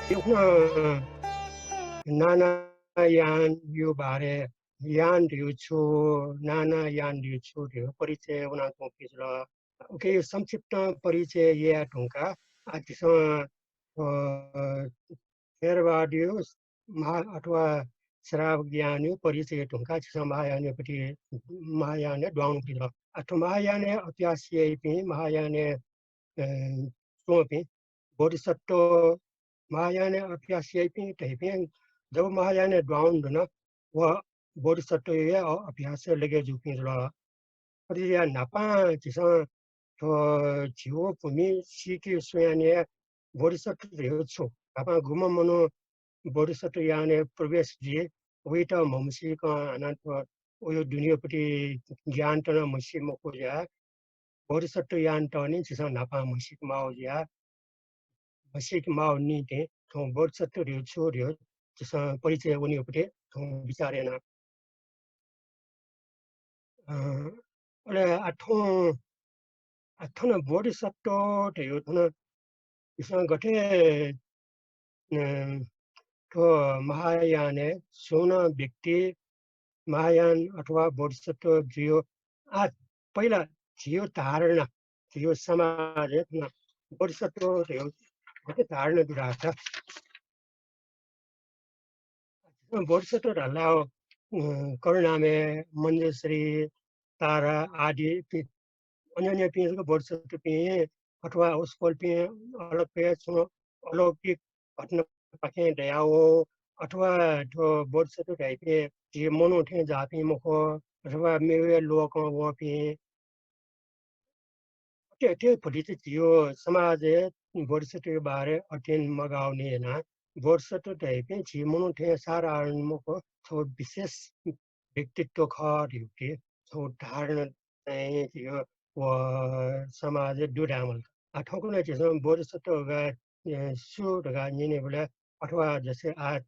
요나 나나얀 유바레 얀 류추 나나얀 류추 परिचय उना को पिछला ओके संक्षिप्त परिचय ये टुंका आतिस थेरवादियो महा अथवा श्राव ज्ञानी परिचय टुंका छ महायाने पति महायाने द्वाउन पिछला अथवा महायाने अत्यास्य पि महायाने सोपि बोधिसत्व महायाने अभ्यास पि तैपि जब महायाने द्वाउन न वह बोधिसत्व ये अभ्यास लगे जुपि ल परिया नापा जिस तो जिwo भूमि सीकी स्वयाने बोधिसत्व रे छु नापा गुम मनो बोधिसत्व याने प्रवेश दिए वही त ममसी का अनंत वो दुनिया पति ज्ञान त मसी मको जा बोधिसत्व यान त नि जिस नापा मसी माओ जा मसीक माओ नि ते तो बोधिसत्व रे छु रे जिस परिचय उनी उपटे तो विचारेना अले आठौं बोधिसत्व थे उतना इसमें गठे तो महायाने सोना व्यक्ति महायान अथवा बोधिसत्व जियो आज पहिला जियो धारणा जियो समाज ना बोधिसत्व थे गठे धारणा दुराता बोधिसत्व रलाओ करुणा में मंजश्री तारा आदि अन्य पिंस को बोधिसत्व पिए अथवा उस पल पिए अलग पे सुनो अलौकिक घटना पाके दयाओ अथवा जो बोधिसत्व टाइप के ये मनो थे जापि मुखो अथवा मेरे लोग वो पिए ते पुलिस जियो समाज बोधिसत्व बारे अध्ययन मगाउने ना बोधिसत्व टाइप के जी मनो थे सारा मुखो तो विशेष व्यक्तित्व खा तो धारणा चाहिँ वो समाज दुरामल अठोकुना चाहिँ बोधिसत्वगा सुरगा निने बोले अथवा जैसे आज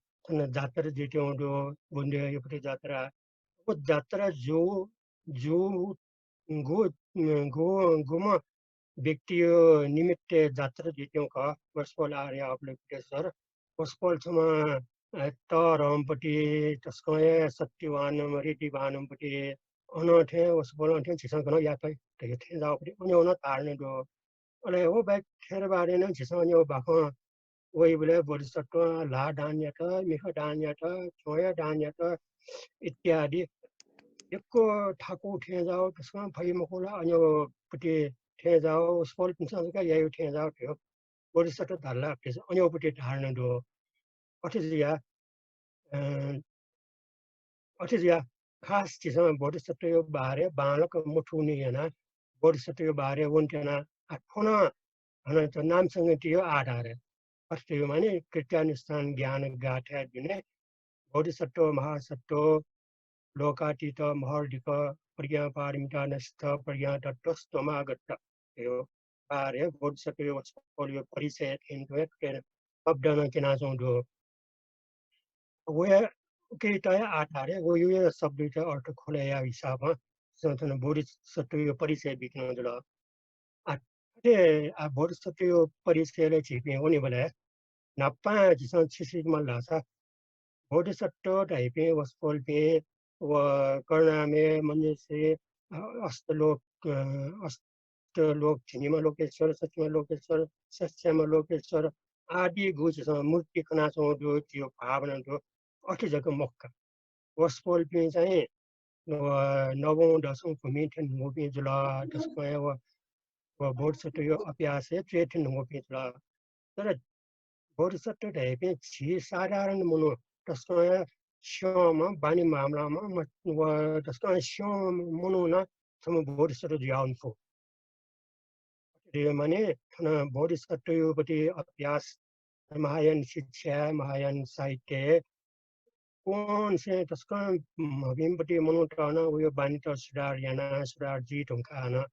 जात्रा जित्यो दो बुंदे यो पति जात्रा वो जात्रा जो गो गो गुमा व्यक्ति निमित्त जात्रा जित्यो का वर्षपल आर्य आपले सर वर्षपल समा तरमपट्टि तस्कय सत्यवान मरिदिवानपट्टि अनथे वर्षपल अन्थे छिसन यापै थे जाओपट्टि अनि उन तार्ने दो अले वो बैक खेर बारे न छिसन यो बाखो वही बोले बोधिसत्व ला दान्यत मिख दान्यत छोय दान्यत इत्यादि एकको ठाको थे जाओ त्यसमा फै मकोला अन्यो पट्टि थे जाओ स्पोल पिसन का यही थे जाओ थियो बोधिसत्व धारला पिस अन्यो पट्टि धार्न दो अठिजिया अठिजिया खास चिसमा बोधिसत्व यो बारे बालक मुठुनी हैन बोधिसत्व बारे वन्टेना आठोना हन त नामसँग त्यो आधार अस्ति माने कृत्यान स्थान ज्ञान गाथा दिने बोधिसत्व महासत्व लोकातीत महर्दिक प्रज्ञा पारमिता नष्ट प्रज्ञा तत्वस्तमागत यो बारे बोधिसत्व यो पोलियो परिचय थिन्थ्यो के शब्दन किनासौं दो वे के तय आधार वो यो शब्द के अर्थ खोले या हिसाबमा संतन बोधिसत्व यो परिचय बिक्न दला आते आ बोधिसत्व यो परिचयले छिपे होनी बोले नप्पा जिसन छिसिकमा लासा बोधिसत्व टाइपे वस्पोल पे व कर्णामे मनुष्य अष्टलोक छिनिमा लोकेश्वर सत्यमा लोकेश्वर सस्यमा लोकेश्वर आदि गुज मूर्ति कनासो जो त्यो भावना जो अठी जग्गा मक्का वस्पोल पे चाहिँ नवौं दशौं भूमि थिएन मोपी जुला त्यसको बोधिसत्व यो अभ्यास है ट्रेथिन मोपी जुला तर बोधिसत्व टाइपे छि साधारण मुनो त्यसको श्यामा बानी मामलामा त्यसको श्याम मुनो न सम बोधिसत्व ज्ञानको माने बोधिसत्व यो पति अभ्यास महायान शिक्षा महायान साहित्य कौन से तस्का भीमपट्टि मनोटाना वो बानी तो सुधार याना सुधार जी टुंकाना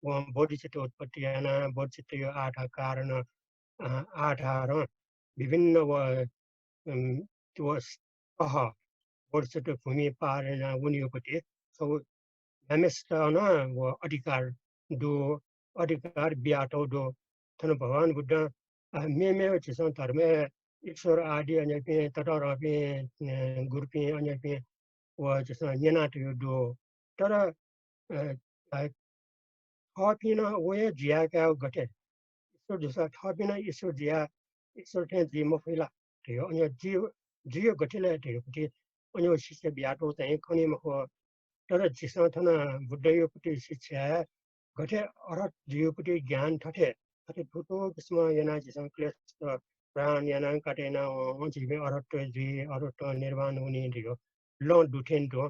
वो बोधिसत्व उत्पत्ति याना बोधिसत्व यो आठ कारण आधार विभिन्न वो त्यो कह बोधिसत्व भूमि पारेना उनीपट्टि सब नमेस्ताना वो अधिकार दो अधिकार ब्याटो दो थन भगवान बुद्ध मे चिसं धर्मे ईश्वर आदि अन्य पे तटर पे गुरु पे अन्य पे वो जैसा येना तो दो तर थपिन वो जिया क्या गटे ईश्वर जैसा थपिन ईश्वर जिया ईश्वर थे जी म फैला त्यो अन्य जियो गटिले त्यो कि अन्य शिष्य बियाटो चाहिँ खनि म तर जिसमा थन बुद्ध योपति शिक्षा गठे अरत जियोपति ज्ञान ठठे ठठे ठुटो किसिम yana जिसमा क्लेश प्राण yana काटेना जीवे अरत जी अरत निर्वाण हुने दियो ल दुठेन दो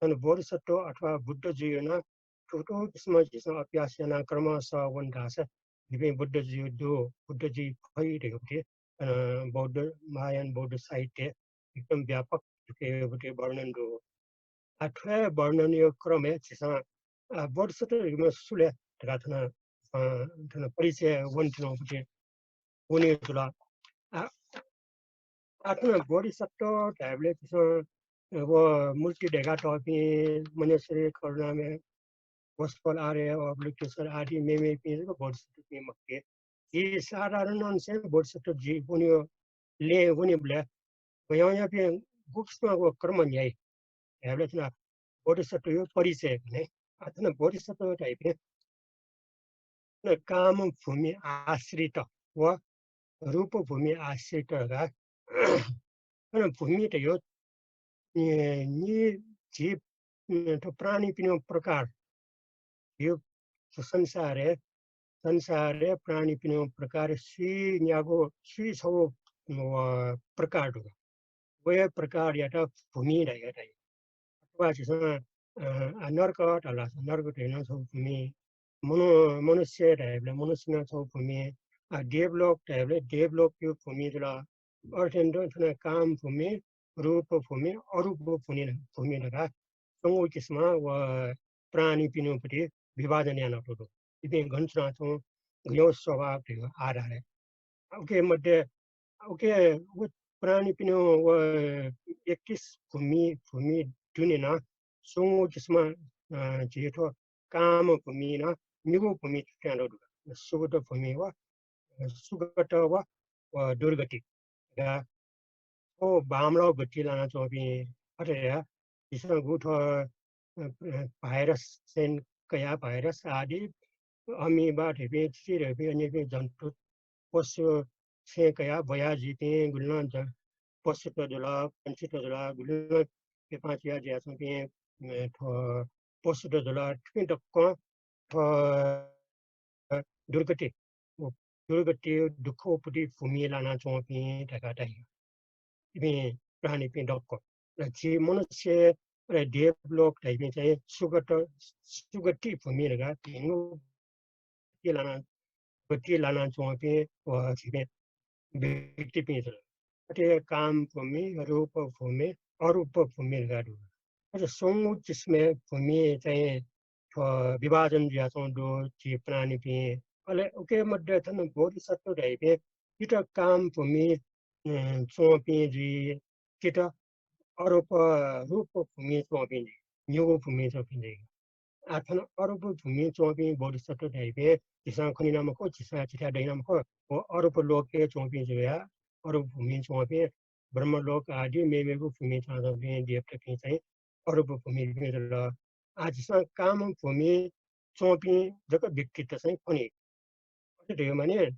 अनि बोधसत्व अथवा बुद्ध जियोना ठुटो किसिम जिसमा अभ्यास yana कर्म स वन्दास दिवे बुद्ध जियो दो बुद्ध जी भइरहेको थिए बौद्ध महायान बौद्ध साहित्य एकदम व्यापक के वर्णन दो अथवा वर्णनीय क्रम है जिसमा बोधसत्व सुले रातना थन परिचय वन्टिनो पुटे उनी तुला आत्मा बोधिसत्व टाइपले त्यसो वो मुल्टी डेगा टॉपी मनेश्वरी करुणा में वस्पल आर्य अब्लिकेशन आदि में भी बोधिसत्व की मक्के ये साधारण से बोधिसत्व जी उन्हें ले उन्हें ब्ले यहाँ पे गुप्त में वो कर्म न्याय टाइपले तना बोधिसत्व यो परिचय ने आत्मा बोधिसत्व टाइप काम भूमि आश्रित व रूप भूमि आश्रित भूमि त यो नि जीव तो प्राणी पिनो प्रकार यो संसार प्राणी पिनो प्रकार सी न्यागो सी छौ प्रकार हो वे प्रकार या त भूमि रहेगा अथवा चाहिँ नर्क टला नर्क हेर्न छौ भूमि मनुष्य टाइपले मनुष्य छौ भूमि डेभलप टाइपले डेभलप यो भूमि जुल अर्थेन्डो काम भूमि रूप भूमि अरूप भूमि लगा सँगो किसिममा प्राणी पिनुपट्टि विभाजन यान टोटो इति घनचना छौ घयो स्वभाव थियो आधार ओके मध्ये ओके वो प्राणी पिनु 21 भूमि दुनिना सँगो किसिममा जेठो काम भूमि न निगो भूमि त्यानो सुगत भूमि वा सुगत वा दुर्गति गा ओ बामलो गति लाना चोबी अरे या इसमें गुठ भाइरस सेन कया भाइरस आदि अमीबा ठेपे चिरेपे अन्य पे जन्तु पशु से कया बया जीते गुलना पशु तो जुला पंछी तो जुला गुलना के पांच या जैसों पे पशु तो जुला ठीक तो दुर्गति दुर्गति दुःखोपट्टि भूमि लाना चोपी ढकाटा इमे प्राणी पे डक्को र जे मनुष्य र डेभलप टाइपले चाहिँ सुगति भूमि लगा तिनो के लाना चोपी छिमे व्यक्ति पे अटे काम भूमि रूप भूमि अरूप भूमि लगा दो सोंग जिसमें भूमि चाहिँ विभाजन दिया दो जी प्राणी पे अले ओके मध्य थन बोधिसत्व टाइपे इटा काम भूमि चोपी जी kita अरूप रूप भूमि चोपी न्यू भूमि चोपी आथन अरूप भूमि चोपी बोधिसत्व टाइपे जिसा खनि नाम को जिसा चिता दै नाम को वो अरूप लोक के चोपी जो या अरूप भूमि चोपी ब्रह्मलोक आदि मेमेको भूमि चोपी देवता के चाहिँ अरूप भूमि ल आजसा काम भूमि चोपी जक व्यक्तित्व चाहिँ खनि त्यो माने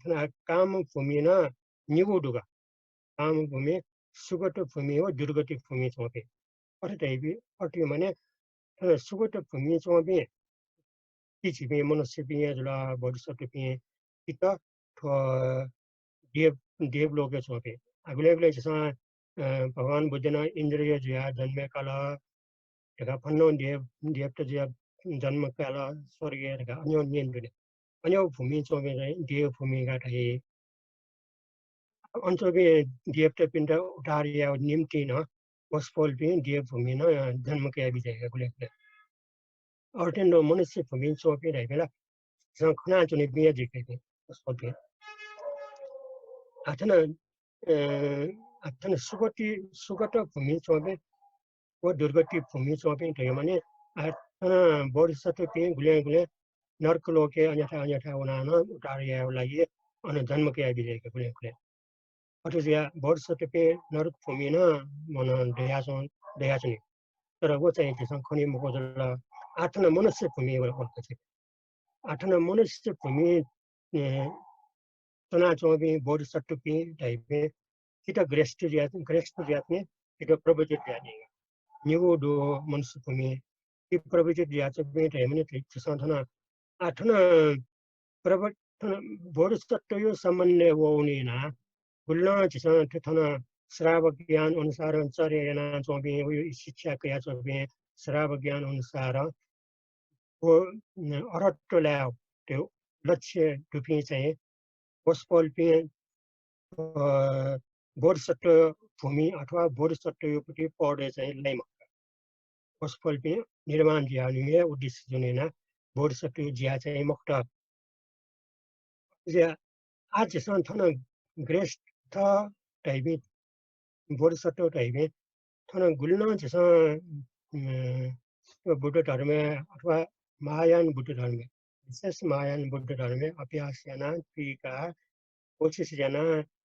काम भूमि न निगो दुगा काम भूमि सुगत भूमि हो दुर्गति भूमि चोपे अटे माने सुगत भूमि चोपे किछि पे मनुष्य पे जुला बोधिसत्व पे इत देव लोक चोपे अगले अगले जैसा भगवान बुद्ध न इंद्रिय जिया जन्म काल तका फन्नो देव त जिया जन्म काल स्वर्गीय तका अन्य नियन्त्रण अन्य भूमि चोपे चाहिँ देव भूमि गाठे अंचोबे देवता पिंड उठारिया निम्ति न वस्पोल पे देव भूमि न जन्म के विजय गुले अर्टेन्डो मनुष्य भूमि चोपे रहेला खना चुने बिया जिके वस्पोल पे अथन सुगत भूमि चोपे वो दुर्गति भूमि चोपे थियो माने अथन बोधिसत्व पे गुले नर्क लोके अन्यथा उना न उठारिया लागि अन जन्म के विजय गुले अटुजिया बोर्सटपे नरुक फुमिना मन देयाछन् तर वो चाहिँ त्यसमा खनि मकोजला आठना मनुष्य भूमि वर्क छ आठना मनुष्य भूमि तना चोबी बोर्सटपे Taipei kita Grace to Jatne, kita Probajit Jatne. New do Monsumi, if Probajit Jatne, eminently to Santana. Atana Probat Boris to you summon Wonina, Gulna Chisan Titana, Sravagian on Sara and Sari and Zombie, Shichak Yasobi, Sravagian on Sara, or Oratolau to Lutche to Pinsay, Gospel Pin. बोर्डसट्ट भूमि अथवा बोर्डसट्ट यो पनि पढे चाहिँ lemma उसफल पनि निर्माण जिया उद्देश्य जुनेना बोर्डसट्ट जिया चाहिँ मुक्त जिया आज सन थन ग्रेस था टाइपे बोर्डसट्ट टाइपे थन गुल्न जसन बुद्ध धर्म अथवा महायान बुद्ध धर्म विशेष महायान बुद्ध धर्म अभ्यास याना पीका कोशिश याना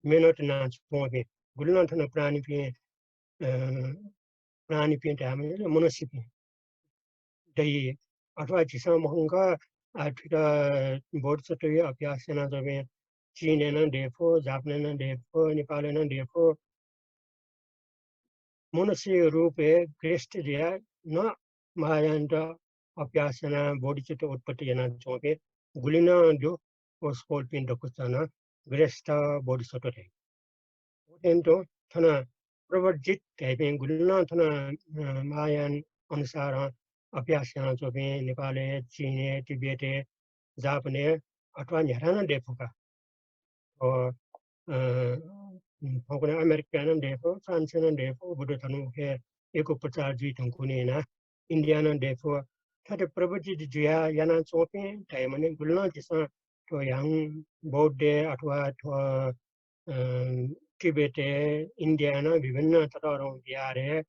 मेहनत ना छोड़े गुल्ला थन प्राणी पे टाइम मनुष्य पे दही अथवा जिसम होगा अथवा बोर्ड से तो ये अभ्यास ना जब चीन है ना देखो जापान ना देखो नेपाल है ना देखो मनुष्य रूप है ग्रेस्ट दिया न महायान अभ्यास ना बोर्ड से तो उत्पत्ति ना छोड़े गुलिना जो उस पोल पिन डकुचाना ग्रेस्ट बोर्ड से तो है तो थना प्रवर्जित टाइपिंग गुलना थना मायान अनुसार अभ्यास जो भी नेपाली चीनी तिब्बती जापानी अथवा न्याराना देखोगा और होगा अमेरिकन देखो फ्रांसीन देखो बुद्ध धर्म के एक उपचार जी तंकुने ना इंडियन देखो थरे प्रवर्जित जिया याना चोपे टाइम में गुलना जिसा तो yang बौद्ध अथवा तिब्बते इन्डियाना विभिन्न तरहहरू बिहारे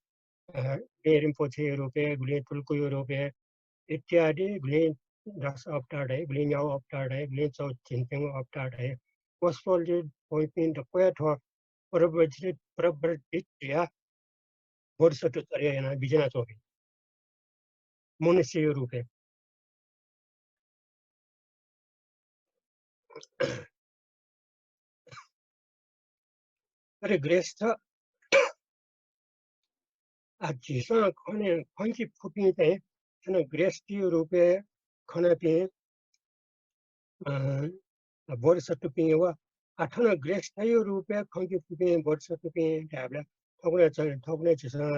रिम्पोछे रूपे गुले तुल्कु रूपे इत्यादि गुले रस अवतार है गुले न्याउ अवतार है गुले चौ छिनपेङ अवतार है वसफल जे पोइपिन द क्वेट हो प्रवर्तित या वर्षटु तरिया याना बिजना चोबे मनुष्य रूपे अरे ग्रेस था जिसमा खने खंची फुपी पे छन ग्रेस टी रूपे खने पे वर्षटु पे वा आठना ग्रेस थियो रूपे खंची फुपी वर्षटु पे ट्याबला थकुने जिसमा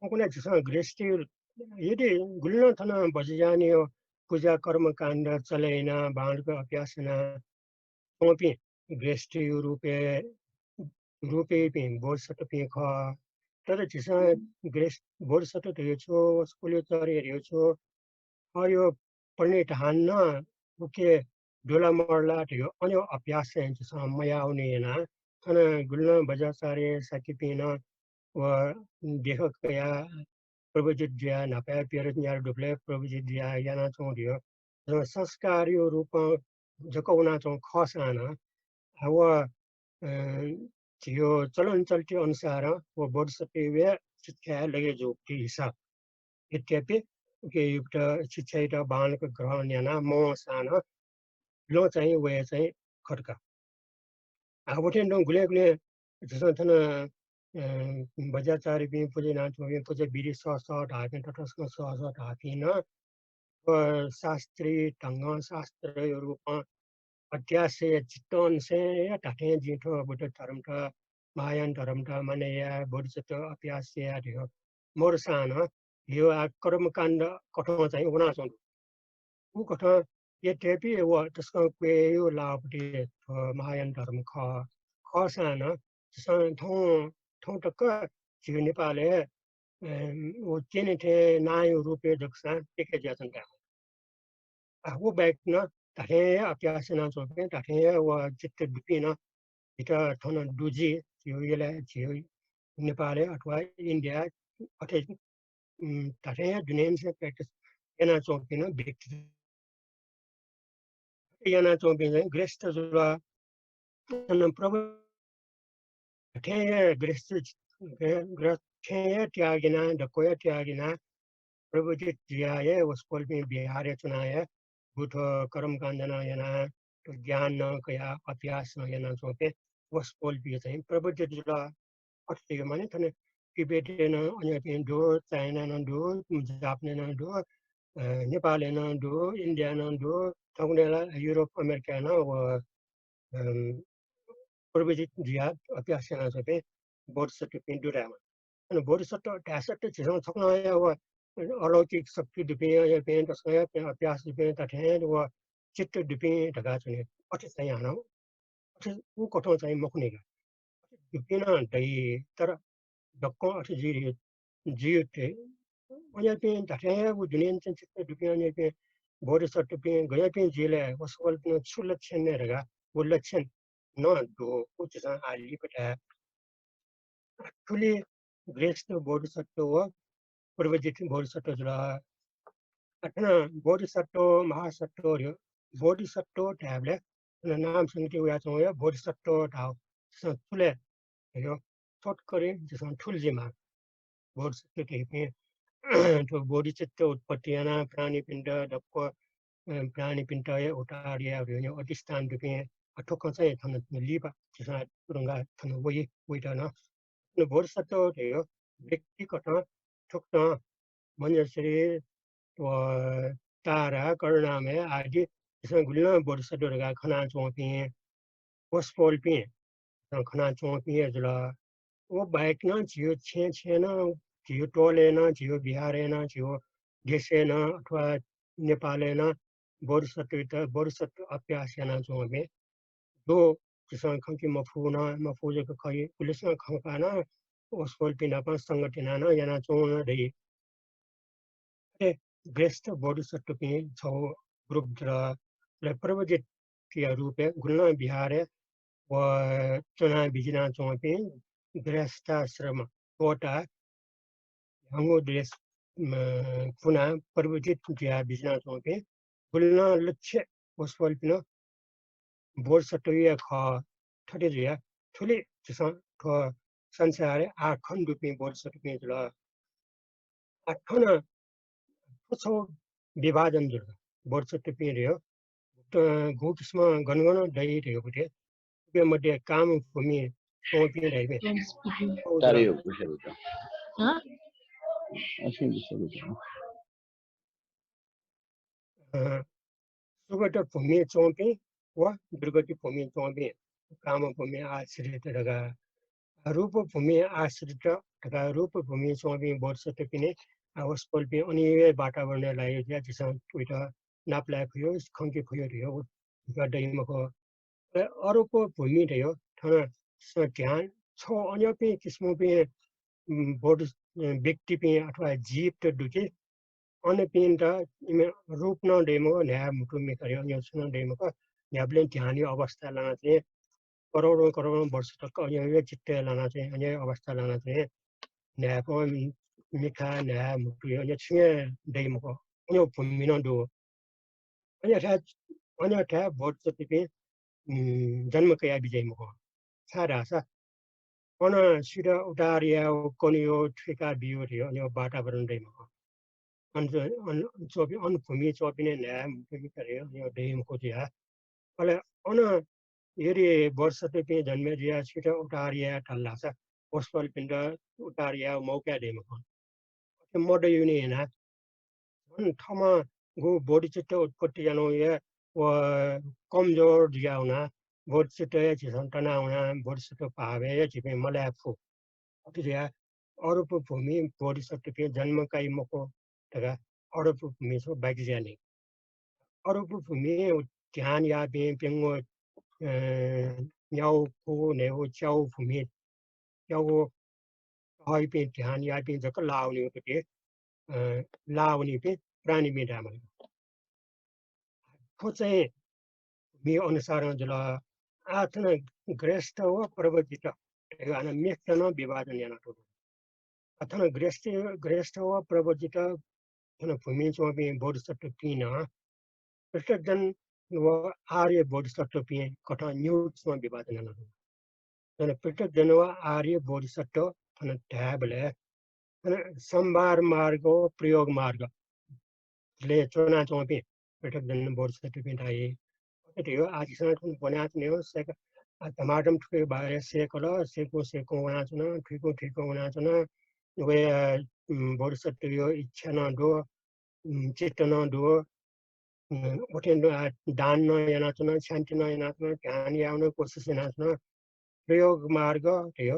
थकुने जिसमा ग्रेस टी यदि गुल्न थना बजानी पूजा कर्म काण्ड चलेना बाणको अभ्यासना तोपी ग्रेस टी रूपे पे वर्षटु पे ख तर जिसमा ग्रेस वर्षटु थियो छो स्कुले चरेरियो छो यो पढ्ने ठान्न मुख्य डोला मर्ला थियो अनि अभ्यास चाहिँ जिसमा मया आउने ना थन गुल्न बजासारे सकिपिन व देखकया प्रभुजित जिया नापा पियर न्यार डुप्ले प्रभुजित जिया याना चोदियो र संस्कारियो रूप जकौना चौ खसाना अब जियो चलन चल्ती अनुसार वो बोर्ड सपेवे शिक्षा लगे जो के हिसाब इत्यादि के युक्त शिक्षा र बाणको ग्रहण याना म सान लो चाहिँ वे चाहिँ खड्का अब टेन्डो गुले गुले जसन थन बजाचारी भी पुजे नाच में पुजे बीरी सौ ढाके तटस्क सौ ढाके न शास्त्री ढंग शास्त्र रूप अध्यास चित्तन से या ढाके जीठो बुद्ध धर्म का महायान धर्म का माने या बुद्ध चित्त अभ्यास या दियो मोरसान यो कर्म काण्ड कठो चाहिँ उना छन् उ कठो ये टेपी वो त्यसको पे यो लापटी महायान धर्म खसान ठाउँ टक्क जियो नेपालले वो चेने थे नायो रूपे जक्सा देखे जातन का वो बैक न ताहे अभ्यास न सोपे ताहे वो चित्त दुपी न इटा थन दुजी जियो येला जियो नेपालले अथवा इन्डिया अथे ताहे दुनिया से practice yana chompina bikti yana chompina grest zula nan prabhu thaya grest grest thaya tyagina dakoya tyagina प्रभु जी जियाए उसको भी बिहार चुनाए बुध कर्म कांडना yana तो ज्ञान न कया अभ्यास न yana सोते उसको भी चाहिँ प्रभु जी जुला अट्टे माने तने टिबेट न अन्य पिन दो चाइना न दो जापान न दो नेपाल न दो इन्डिया न दो तगनेला युरोप अमेरिका न व प्रभु जी जिया अभ्यास न सोते बोर्ड सट पिन दुरामा अनि बोधिसत्व ढासट झिसो सक्नया व अलौकिक शक्ति दिपे या पेन तस्या पे अभ्यास दिपे तथे व चित्त दिपे ढगा छने अथे चाहिँ हानो अथे उ कठो चाहिँ मखने का दिपे न दई तर डक्को अथे जी थे अया पे तथे उ दुनिया चाहिँ चित्त दिपे ने पे बोधिसत्व पे गया पे जिले वसवल पे सुलक्षण ने रगा वो लक्षण न दो कुछ सा आली पटा खुली ग्रेस्ट बोधिसत्व प्रवजित बोधिसत्व जुला अथना बोधिसत्व महासत्व र्यो बोधिसत्व ट्याबले नाम सुनके उया चोया बोधिसत्व ढाउ सुले यो छोट करे जसन ठुलजिमा बोधिसत्व के तो बोधिचित्त उत्पत्तियाना प्राणी पिण्ड दक्क प्राणी पिण्ड उटारिया र्यो अधिष्ठान दुके अठोक चाहिँ थन लिपा जसन रंगा थन वही वइटाना बोधिसत्व यो व्यक्तिगत ठोक्न मनुष्य तारा करुणामय आदि इसमें गुलियों बोधिसत्व का खना चौपी वस्पोल पी खना चौपी जुला वो बाइक ना जियो छे ना जियो टोले ना जियो बिहारे ना जियो देशे ना अथवा नेपाले ना बोधिसत्व अभ्यास ना चौपी दो जिसमें खंकी मफू जो खई पुलिस ना खंका ना वस्पोल पी ना पास संगठन ना yana चौना दे बेस्ट बोधिसत्व पे छौ ग्रुप जरा प्रवजित किया रूप है गुलना बिहार है व चुना बिजना चौपे गृहस्थाश्रम कोटा हंगो देश पुना प्रवजित किया बिजना चौपे गुलना लक्ष्य उसपल पिनो बोधिसत्व या ख ठटे जिया ठुले जिसा ख संसार है आखन रूप में बोधिसत्व पे जरा आखन छौ विभाजन जुल बोधिसत्व पे रह्यो गोकिस्मा गणगण दैरहेको थिए त्यो मध्ये काम भूमि सोपी दैवे तारे हो कुछ हाँ ऐसे सुगत भूमि चौपी व दुर्गति भूमि चौपी काम भूमि आश्रित रगा रूप भूमि आश्रित रगा रूप भूमि चौपी बोधिसत्व पिने आवश्यक पे अनिवार्य वातावरण लाग्यो ज्या जिसा उइटा नाप्ला खुयो खंकी खुयो रियो गदैमको अरूको भूमि रह्यो थन ध्यान छो अन्य पे किस्मों पे बोध व्यक्ति पे अथवा जीव त दुके अन्य पेन त इमे रूप न डेमो न्याय मुटु में कर्यो यो सुन डेमो का न्याबले ध्यान यो अवस्था लाना चाहिँ करोडौं वर्ष तक यो चित्त लाना चाहिँ अन्य अवस्था लाना चाहिँ न्याय को मिठा न्याय मुटु यो छिए डेमो को यो भूमि न दो अन्य था बोध पे जन्म कया विजय मको सारा सा कोना सिरा उडारिया कोनियो ठेका बियो रियो अनि वातावरण दैमको अन चोपी अन भूमि चोपिने न्याय मुक्ति करे यो दैम को दिया अले अन यदि वर्ष ते पे जन्मे दिया सिरा उडारिया ठल्ला सा होस्पल पिण्ड उडारिया मौका दैमको त्यो मड युनि हैन अन थमा गो बॉडी चित्त उत्पत्ति जानो ये व कमजोर दिया हुना बोधिसत्व जिसन तनाउना बोधिसत्व पावे जिपे मल्याफु अतिया अरूप भूमि बोधिसत्व पे जन्म काई मको तगा अरूप भूमि सो बाइक जाने अरूप भूमि ध्यान या बे पेंगो न्याउ को नेउ च्याउ भूमि च्याउ हई पे ध्यान या बे जक लाउने पे लाउने पे प्राणी मेडामा खो चाहिँ मी अनुसार जुला आथन ग्रेस्ट व प्रवजित ana mekta no विभाजन याना तो अथन ग्रेस्ट व प्रवजित 저는 부민소비 보르스토피나 प्रत्येकजन वो आर्य बोधिसत्व कथा न्यूज में विभाजन है ना प्रत्येक जन वो आर्य बोधिसत्व है टैबले है संभार मार्गो प्रयोग मार्ग ले चुना चुनापी प्रत्येक जन बोधिसत्व भी था itu aji sana tun pona tun se tamadam tu bare se kola se ko wana tun thiko wana tun we bodhisattva yo ichana do chitana do oten do dan no yana tun shanti no yana tun dhyan yavno kosis yana tun प्रयोग मार्ग थियो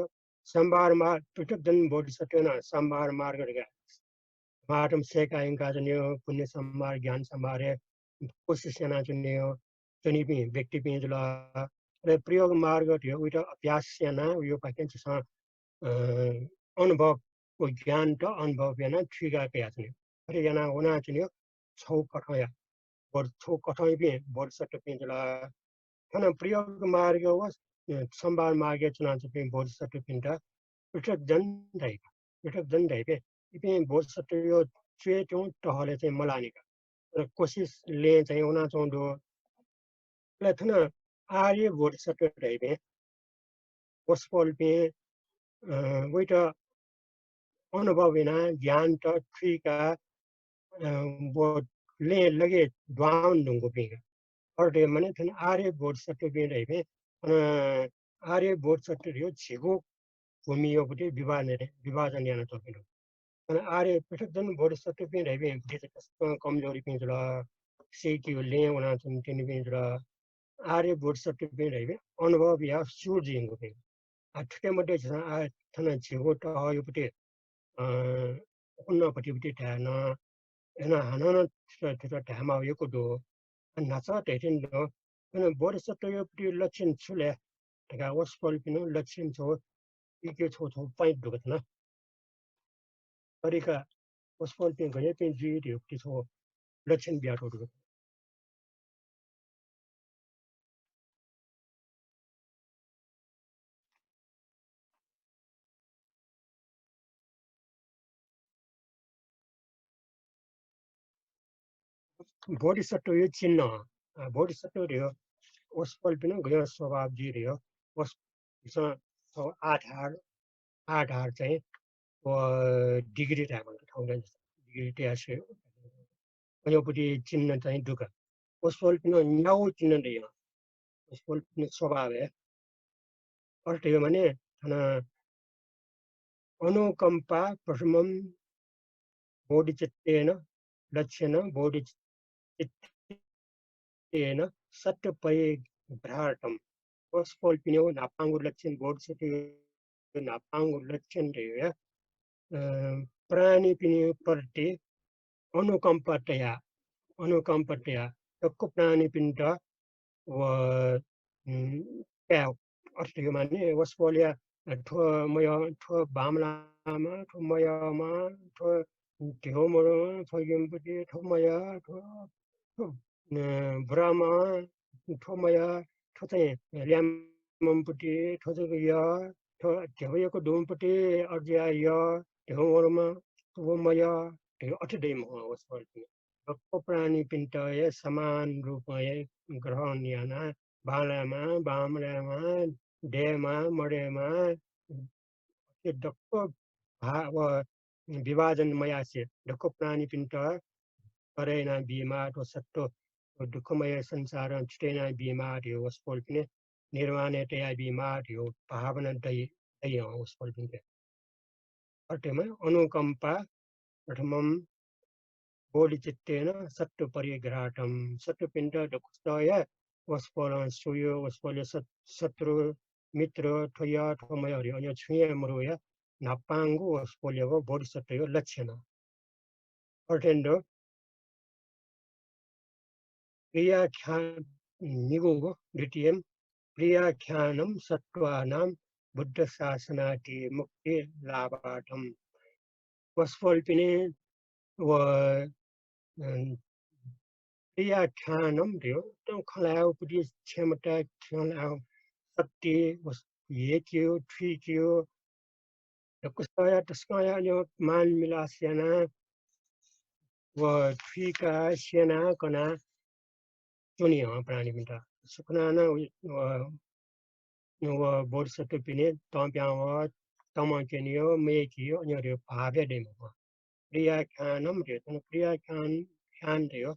संभार मार्ग पृथक जन bodhisattva na संभार मार्ग रे मार्गम से का इनका जन्यो पुण्य संभार ज्ञान संभार कोशिश yana जन्यो जनी भी व्यक्ति भी जुला रे प्रयोग मार्ग थियो उटा अभ्यास याना यो पाके छ अनुभव को ज्ञान त अनुभव याना ठिगा के आछने अरे याना होना छियो छौ कठया और छौ कठय भी बोध सत्य पे जुला kana प्रयोग मार्ग was संभार मार्ग चुना चाहिँ बोध सत्य पिंटा पृथक जन दै पे इपे बोध सत्य यो छे त्यो टहले चाहिँ मलानीका र कोशिश ले चाहिँ उना चाउँदो लथन आर्य बोध सत्य दै पे पोस्पल पे वेट अनुभव बिना ज्ञान त ठिका बोध ले लगे द्वान दुंगो पे और दे मने थन आर्य बोध सत्य पे दै पे आर्य बोध सत्य यो छिगो भूमियोपति विभाजन याना चोकिलो अनि आर्य पृथक जन बोधिसत्व पे ढैबे कमजोरी पे जुला सेकी ले उना छन तिनी पे जुला आर्य बोधिसत्व पे ढैबे अनुभव या सुर जिंगो पे ठिकै मध्ये छ थन छिगो त योपति उन्नपति पति थान हैन हनन त थामा यो दो नाचा तेथिन दो अनि बोधिसत्व योपति लक्षण छुले तका वसपल पिनो लक्षण छ इके छो छो पाइट दुगतना तरिका वसपल पिन गए पिन जी दियो कि छो लक्षण ब्याटो दुग बोधिसत्व यो चिन्ह बोधिसत्व दियो वसपल पिन गए स्वभाव जी दियो वस स आधार चाहिँ डिग्री राख्नु ठाउँले डिग्री ट्यासे योपट्टि चिन्ह चाहिँ दुःख वसपल पिन न्याउ चिन्ह दियो वसपल पिन स्वभाव है अर्थ भने अनुकम्पा प्रथमम बोधिचित्तेन लक्ष्यन बोधिचित्तेन सत्यपरिग्रहार्थम वसपल पिनो नापाङ्गु लक्षण बोधिचित्ते नापाङ्गु लक्षण दियो प्राणी पिने प्रति अनुकम्पतया तक्को प्राणी पिण्ड व अर्थ माने वसपोलिया ठो मय ठो बामलामा ठो मयमा ठो ढेउमरो फगिमपति ठो मय ठो ब्रह्मा ठो मय ठो चाहिँ ल्यामपति ठो चाहिँ य ठो ढेउको डुमपति अर्ज्या य ढेउमरोमा ठो मय ढेउ अठदैम हो वसपोलिया तक्को प्राणी पिण्ड समान रूपमा ग्रहण याना बालामा बामलामा डेमा मडेमा डक्को विभाजन मयासे डक्को प्राणी पिण्ड करेना बिमा तो सत्तो दुःखमय संसार छिटेना बिमा थियो वसपोल पिने निर्वाणे तया बिमा थियो भावना दै दै वसपोल पिने अर्थमा अनुकम्पा प्रथमम बोधिचित्तेन सत्त्वपरिग्रहार्थं सत्त्वपिण्ड दुःखय वसपोल सूर्य वसपोल शत्रु मित्र ठोया ठोमय हरि अन्य छुय मरोया नापाङ्गु वसपोलको बोधिसत्व लक्षण अर्थेन्डो क्रियाख्यान निगो द्वितीयम क्रियाख्यानम सत्त्वानां बुद्ध शासनाति मुक्ति लाभार्थम वसपोल पिने व क्रियाख्यानम दियो तो खलाउ पुटी क्षमता खलाउ शक्ति ये क्यों ठीक क्यों तो कुछ तो या यो मान मिला सियाना व ट्रीका सेना कना चुनी हो प्राणी बिटा सुकना ना व बोधसत्व पिने तम्प्याव तमकेनियो मेकियो न्योरे भावे देमो क्रिया खानम रे तन क्रिया खान देयो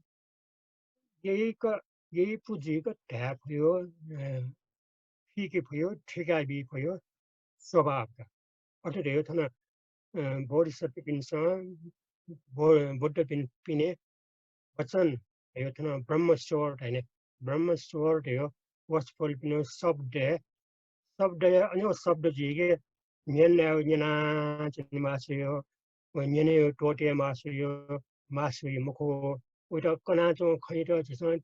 यही पुजी को टैप भयो ठीक भयो ठिका भी भयो स्वभाव का अटे देयो थना बोधसत्व पिनसा बुद्ध पिने वचन यो थना ब्रह्म स्वord हैन ब्रह्म स्वord यो वस्तुफल पिनो शब्द अन्य शब्द जिगे न्यना चिमासियो न्यने टोटे मासु मुखो उटा कना चो खैर जसो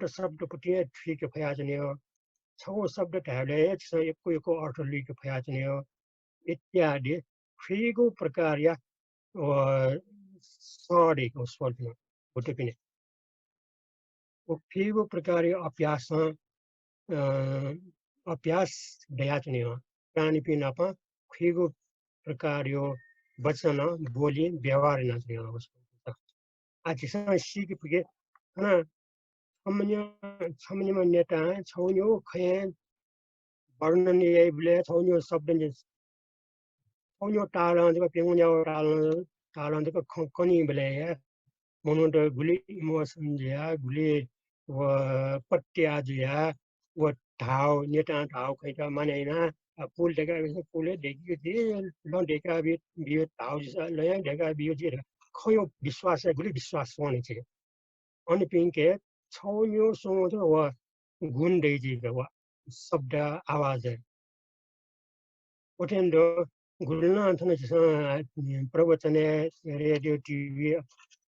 शब्द पटिए ठीक भया जन्यो छौ शब्द ढाले जसो एको अर्थ लिक भया जन्यो इत्यादि फ्रीगो प्रकार या सडेको स्वल्पिनो बुद्ध पिने फ्रीगो प्रकार अभ्यास अभ्यास दयाचने हो प्राणी पिनापा फ्रीगो प्रकार वचन बोली व्यवहार नचने हो उसको आज सीख पुगे ना छमन्य नेता छौन्यो खये वर्णन यही बोले छौन्यो शब्द छौन्यो टालन जब पेमुन्या टालन जब कनी बोले मनोद गुली इमोशन या गुली व पट्टिया जिया व ढाव नेता ढाव खैका माने ना पुल देखा पुले देखियो थी लन देखा भी ढाव जैसा लया देखा भी जे खयो विश्वास है गुली विश्वास होने चाहिए अनि पिंके छौन्यो सोच व गुण दे जी व शब्द आवाज है ओटेंदो गुरुना अंतने जैसा प्रवचन रेडियो टीवी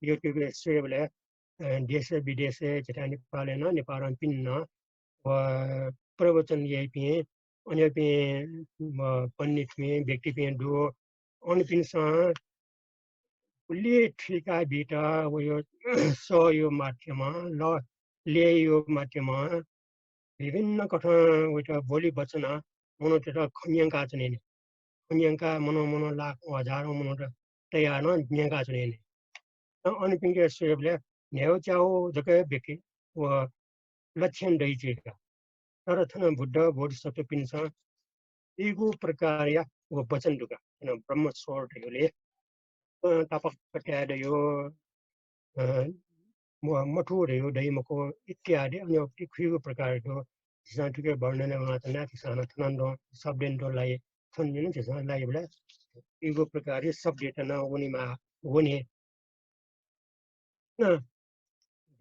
यूट्यूब सेवले देश विदेश जता नेपाल न नेपाल पिन्न व प्रवचन यही पिए अन्य पिए पंडित पिए व्यक्ति पिए दो अन्य पिन सा कुल्ली ठिका बिटा वो यो सो यो माध्यमा ल ले यो माध्यमा विभिन्न कथन उटा बोली वचन मनो तेरा खन्यंका चने खन्यंका मनो लाख हजारों मनो तया न न्यंका चने अनि पिंके सेवले नेव चाओ जके बेके व लक्षण दै जेका तर थन बुद्ध बोधिसत्व पिन्छ एगो प्रकार या व वचन दुका न ब्रह्म स्वord ले तापक कट्याड यो मठो यो दैमको इत्यादि अन्य खुइगो प्रकारको जसके वर्णन मातना किसान थनन्दो शब्देन्दोलाई थन्दिनु त्यसलाई बेला एगो प्रकार शब्द न उनीमा हुने न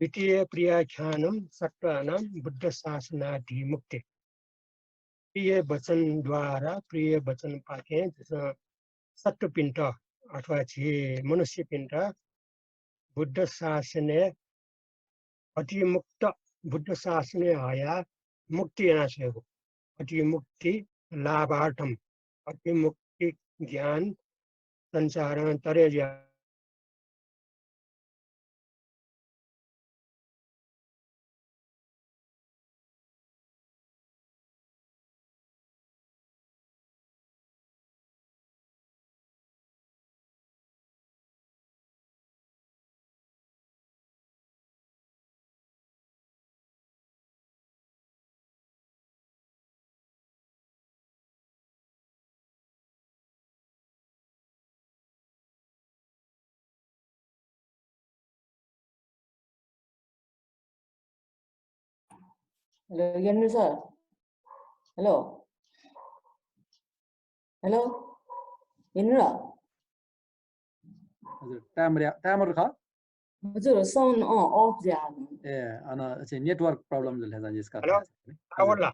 द्वितीय प्रियाख्यानम सत्वानाम बुद्ध शासनादि मुक्ति प्रिय वचन द्वारा प्रिय वचन पाके जैसा सत्व पिंड अथवा मनुष्य पिंड बुद्ध शासने अति मुक्त बुद्ध शासने आया मुक्ति नाशेको अति मुक्ति लाभार्थम अति मुक्ति ज्ञान संचारण तरे Hello, Yannu sir. Hello. Hello. Yannu ra. हजुर टाइमर खा हजुर साउन्ड अफ जा ए अन चाहिँ नेटवर्क प्रब्लम जले जान्छ यसका हेलो आवला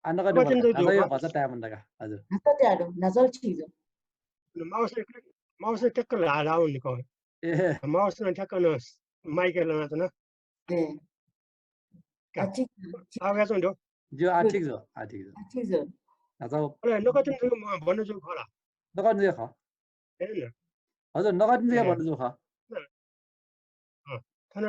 अन्नका दे हजुर यो भन्छ टाइम अन्नका हजुर हता त्याडो नजल छिजो माउस टक्क लालाउ निको ए माउस न टक्क न माइक लाना त न ए ठीक आवाज हुन्छ जो ठिक छ ठिक छ छिजो हजुर अरे नकतिन भन्नु छु खला नगर्नु जे ख हैन हजुर नगर्नु जे भन्नु छु ख थन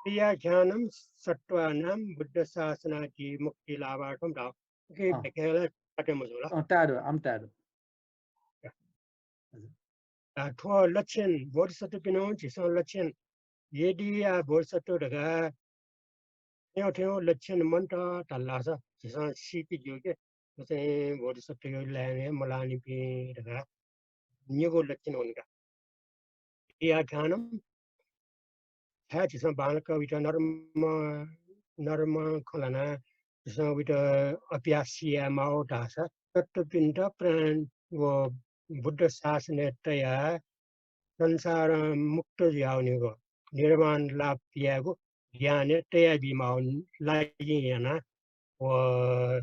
प्रिया ज्ञानम सत्वानाम बुद्ध शासनादि मुक्ति लाभार्थम ढाउ के बेकेला कटे मजुला टाडो आम टाडो थो लक्षण बोधिसत्व पिनो जिसं लक्षण यदि या बोधिसत्व रगा यो थियो लक्षण मंत्र तल्लासा जिसं सीपी जोगे उसे बोधिसत्व यो लाने मलानी पि रगा निगो लक्षण उनका या ध्यानम है जिसं बालक विट नर्म खलना जिसं विट अप्यासिया माओ दासा तत्वपिण्ड प्राण वो बुद्ध शासन तया संसार मुक्त जाउनेको निर्माण लाभ पियाको ज्ञान तया बिमाउन लागिएना व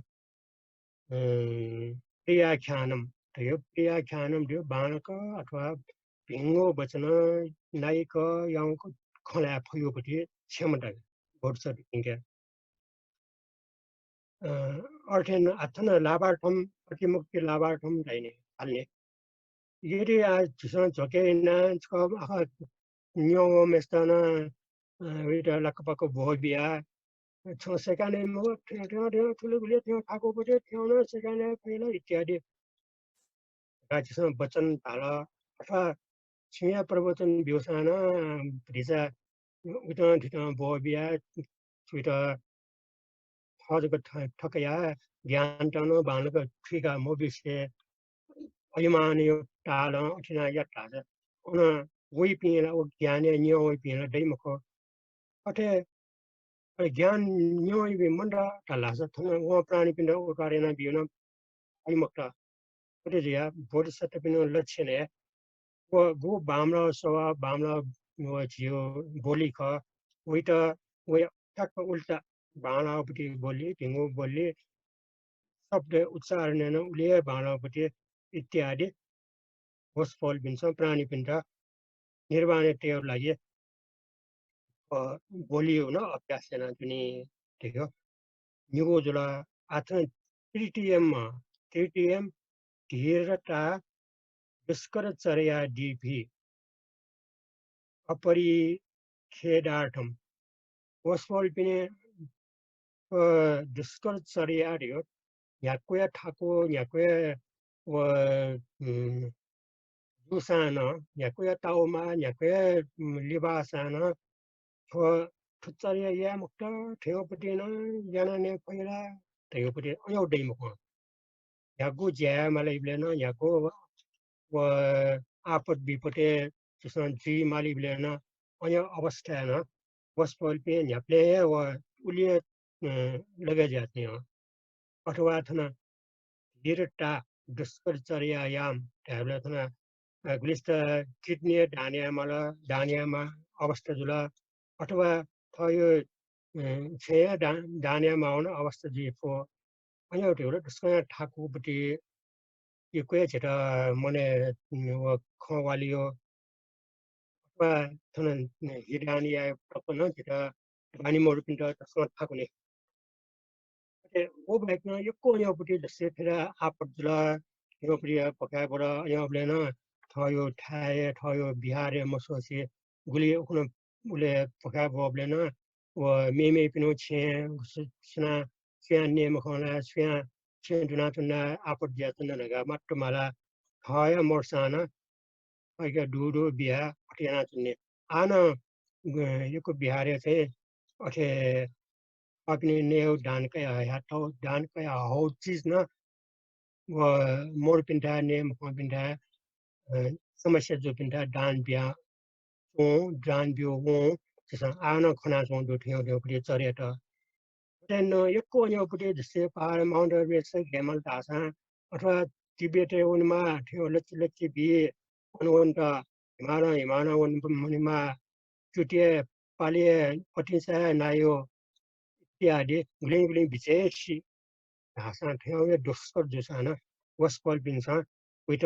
प्रियाख्यानम त्यो प्रियाख्यानम त्यो बाणक अथवा भिङ्गो वचन नायक याउको खला फयोपट्टि क्षमता भोट्छ इनका अर्थन अथन लाभार्थम प्रतिमुक्ति लाभार्थम रहने हाल्ने यदि आज झोके नाचको न्यो मेस्ताना विटा लकपको भोबिया छ सेकाने मो थियो ठुलो गुले थियो खाको पटे थियो न सेकाने पहिला इत्यादि राज्यसँग वचन हाल अथवा छिया प्रवचन व्योसाना भिजा उता ठिटा भोबिया उता हजुरको ठकया ज्ञान टानो बाणको ठिका मोबिसे अयमानियो टाल अठिना यात्रा उन वही पिएला वो ज्ञान न्यो वही पिएला दैमको अथे ज्ञान न्यो वही मंडा टालास थन वो प्राणी पिण्ड उकारेना बियोना अयमक्ता अथे जिया बोधिसत्व पिनो लक्षण है वो गो बामला सवा बामला वो जियो बोली ख वही त वही ठक्क उल्टा बाणापट्टि बोली ढिङ्गो बोली शब्द उच्चारण उले बाणापट्टि इत्यादि होसफल बिन्छ प्राणी पिण्ड निर्वाण टेव लागि बोली हुन अभ्यास जना जुनी ठीक हो निगो जुला आथन ट्रिटियम धीरता दुष्कर चर्या डीपी अपरि खेदार्थम होसफल पिने दुष्कर चर्या रियो याकुया ठाको याकुया व दुसाना याकुया ताओमा याकुया लिबासाना ठुच्चर्या या मुक्त ठेवपट्टि न यानाने पहिला ठेवपट्टि अयौ दैमको यागु ज्या मलाई ब्लेन यागु व आपद विपटे जसन जी माली ब्लेन अय अवस्था न वस्पल पे न्याप्ले व उलिए लगे जाते हैं अथवा थना धीरता दुष्कर्चर्यायाम ट्याब्लेट थना गुलिस्त किडनी दानियामा अवस्था जुला अथवा थयो छेया दानियामा आउन अवस्था जिफो अयो त्यो त्यसको ठाकुपट्टि यो कोही छिटा मने खवालियो अथवा थन हिरानिया प्रपन छिटा बानी मोर पिन्ट त्यसको ठाकुने ओ बाइकमा यो कोयोपट्टि जस्तै फेर आपट जुला यो प्रिय पकाएर यो ब्लेन थयो ठाए थयो बिहारे मसोसी गुली उखन उले पकाएर ब्लेन व मेमे पिनो छे सुना छ्या नेम खना छ्या छे जुना तुना आपट ज्यातन नगा मट्ट माला थय मोरसाना अइका डुडो बिहा अठियाना चुन्ने आना योको बिहारे चाहिँ अठे अपने नेउ दान कया है तो दान कया हो चीज ना वो मोर पिंडा नेम को पिंडा समस्या जो पिंडा दान बिया ओ दान बियो वो जैसा आना खना जो दो थियो दो परे चरे त देन यको यो परे जसे पहाड माउन्ट एभरेस्ट गेमल दासा अथवा तिब्बत उनमा थियो लच्ची बि अनुवन्त हिमालय मुनिमा चुटिए पाले पटिसा नायो इत्यादि गुलिङ विशेषी भाषा थियो यो दोस्रो जुसाना वस्पल पिन्छ उइट